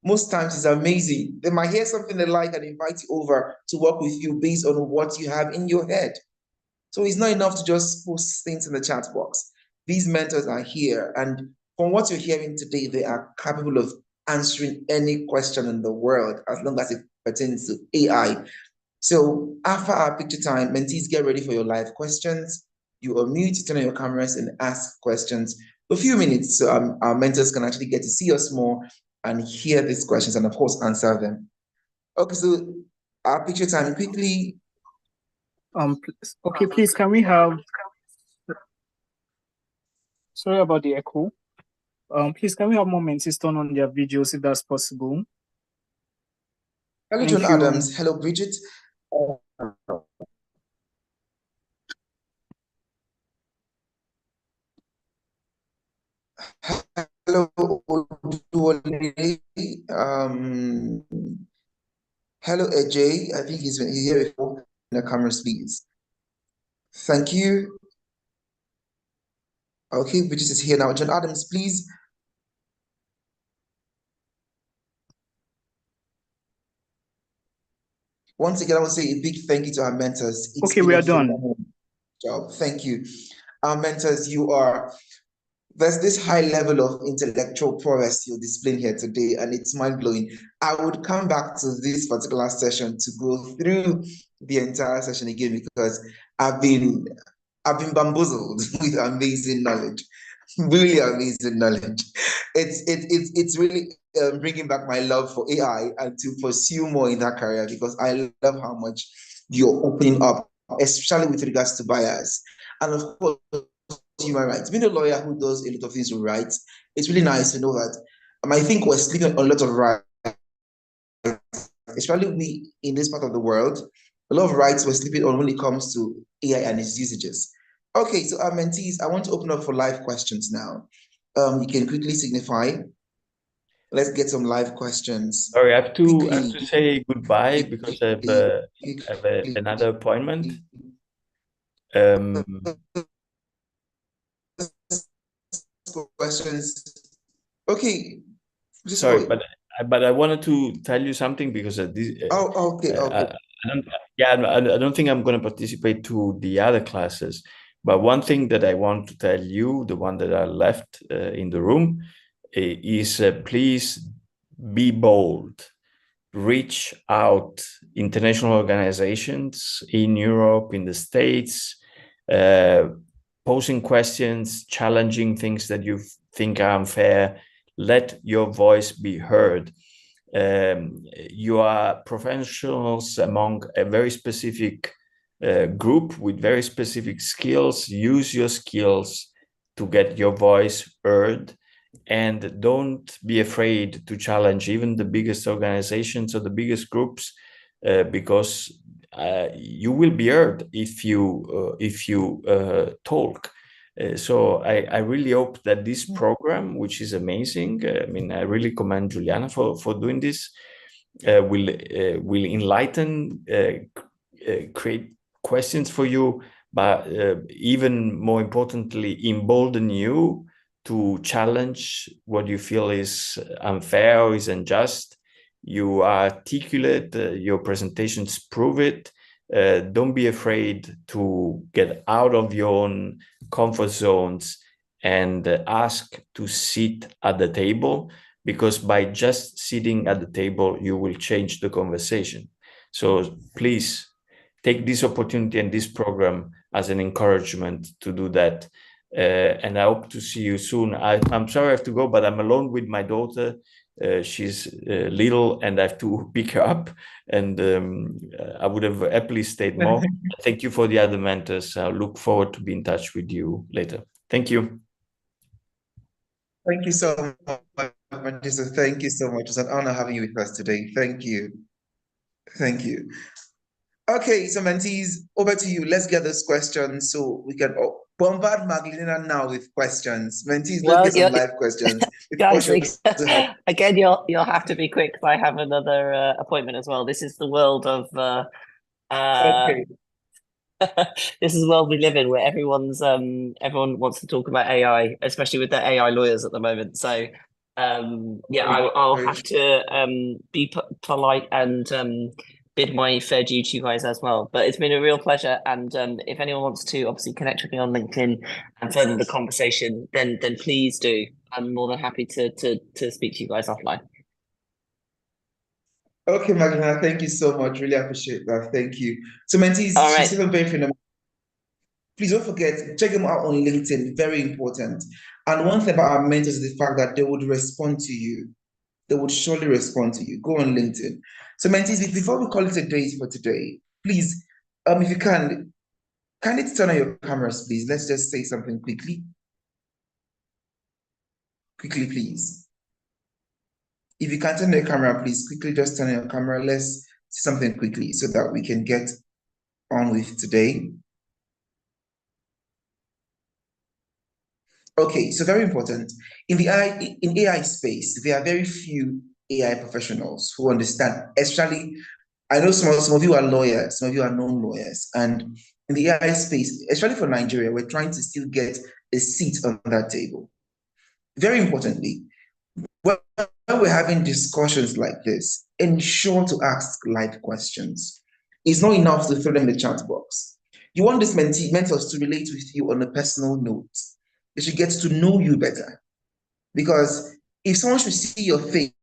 Speaker 3: Most times it's amazing. They might hear something they like and invite you over to work with you based on what you have in your head. So it's not enough to just post things in the chat box. These mentors are here, and from what you're hearing today, they are capable of answering any question in the world as long as it pertains to AI. So after our picture time, mentees, get ready for your live questions. You unmute, turn on your cameras and ask questions for a few minutes so our mentors can actually get to see us more and hear these questions and of course answer them. Okay, so our picture time quickly.
Speaker 2: Okay, please, can we have, sorry about the echo. Please, can we have more mentees turn on their videos if that's possible?
Speaker 3: Hello, John Adams. Hello, Bridget. Hello, hello, Ajay. I think he's been here before. The cameras, please. Thank you. Okay, Bridget is here now. John Adams, please. Once again, I want to say a big thank you to our mentors.
Speaker 2: It's okay, we are done.
Speaker 3: Job. Thank you. Our mentors, there's this high level of intellectual prowess you're displaying here today, and it's mind-blowing. I would come back to this particular session to go through the entire session again because I've been bamboozled with amazing knowledge, really amazing knowledge. It's really bringing back my love for AI and to pursue more in that career because I love how much you're opening up, especially with regards to bias. And of course, human rights. Being a lawyer who does a lot of things with rights, it's really nice to know that. I think we're sleeping on a lot of rights, especially we in this part of the world. A lot of rights we're sleeping on when it comes to AI and its usages. Okay, so our mentees, I want to open up for live questions now. You can quickly signify. Let's get some live questions.
Speaker 1: Sorry, I have to say goodbye because I have another appointment.
Speaker 3: Questions. Okay.
Speaker 1: Sorry, but I wanted to tell you something because this.
Speaker 3: Okay.
Speaker 1: I don't think I'm going to participate to the other classes. But one thing that I want to tell you, the one that are left in the room, is please be bold. Reach out international organizations in Europe, in the States. posing questions, challenging things that you think are unfair. Let your voice be heard. You are professionals among a very specific group with very specific skills. Use your skills to get your voice heard, and don't be afraid to challenge even the biggest organizations or the biggest groups, because you will be heard if you talk. So I really hope that this program, which is amazing, I mean, I really commend Juliana for doing this, will enlighten, create questions for you, but even more importantly, embolden you to challenge what you feel is unfair or is unjust. You are articulate, your presentations prove it. Don't be afraid to get out of your own comfort zones and ask to sit at the table, because by just sitting at the table, you will change the conversation. So please take this opportunity and this program as an encouragement to do that. And I hope to see you soon. I'm sorry I have to go, but I'm alone with my daughter. She's little and I have to pick her up, and I would have happily stayed more. Thank you for the other mentors. I look forward to be in touch with you later. Thank you.
Speaker 3: Thank you so much, Manchester. Thank you so much. It's an honor having you with us today. Thank you. Thank you. Okay, so mentees, over to you. Let's get those questions so we can bombard Magdalena now with questions. Mentees, let's get some live questions.
Speaker 4: Guys, again, you'll have to be quick. I have another appointment as well. This is the world of
Speaker 3: okay.
Speaker 4: This is the world we live in, where everyone wants to talk about AI, especially with the AI lawyers at the moment. So yeah, I'll have to be polite and bid my fair due to you guys as well. But it's been a real pleasure. And if anyone wants to obviously connect with me on LinkedIn and further the conversation, then please do. I'm more than happy to speak to you guys offline.
Speaker 3: Okay, Magdalena, thank you so much. Really appreciate that. Thank you. So mentees, she's even very phenomenal. Please don't forget, check them out on LinkedIn. Very important. And one thing about our mentors is the fact that they would respond to you. They would surely respond to you. Go on LinkedIn. So mentees, before we call it a day for today, please, if you can you turn on your cameras, please? Let's just say something quickly. Quickly, please. If you can turn your camera, please quickly just turn on your camera. Let's say something quickly so that we can get on with today. Okay, so very important. In the AI space, there are very few AI professionals who understand, especially, I know some of you are lawyers, some of you are non-lawyers, and in the AI space, especially for Nigeria, we're trying to still get a seat on that table. Very importantly, when we're having discussions like this, ensure to ask live questions. It's not enough to throw them in the chat box. You want these mentors to relate with you on a personal note. They should get to know you better. Because if someone should see your face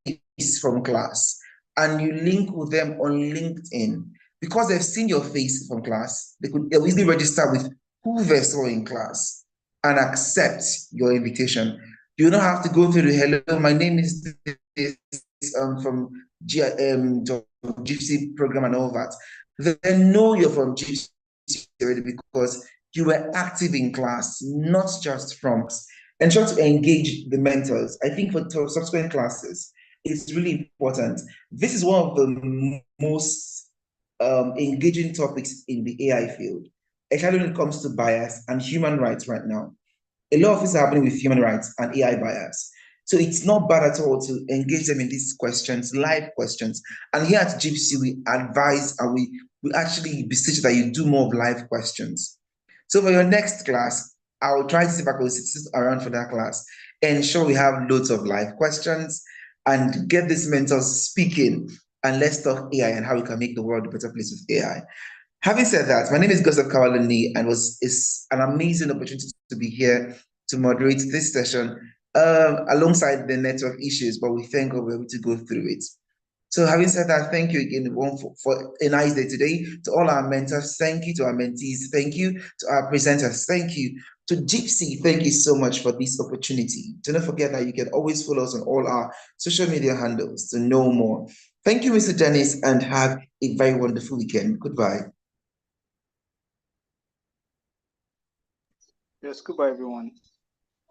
Speaker 3: from class and you link with them on LinkedIn, because they've seen your face from class, they'll easily register with who they saw in class and accept your invitation. You don't have to go through the hello, my name is this, from JIIPCC program and all that. They know you're from JIIPCC already because you were active in class, not just from us. Ensure to engage the mentors. I think for subsequent classes, it's really important. This is one of the most engaging topics in the AI field, especially when it comes to bias and human rights right now. A lot of things are happening with human rights and AI bias. So it's not bad at all to engage them in these questions, live questions. And here at JIIPCC, we advise and we actually beseech that you do more of live questions. So for your next class, I will try to see if I can sit around for that class and ensure we have loads of live questions and get these mentors speaking, and let's talk AI and how we can make the world a better place with AI. Having said that, my name is Gustav Kawalani, and it's an amazing opportunity to be here to moderate this session alongside the network issues, but we thank God we're able to go through it. So having said that, thank you again for a nice day today. To all our mentors, thank you. To our mentees, thank you. To our presenters, thank you. So JIIPCC, thank you so much for this opportunity. Do not forget that you can always follow us on all our social media handles to know more. Thank you, Mr. Dennis, and have a very wonderful weekend. Goodbye.
Speaker 2: Yes, goodbye, everyone.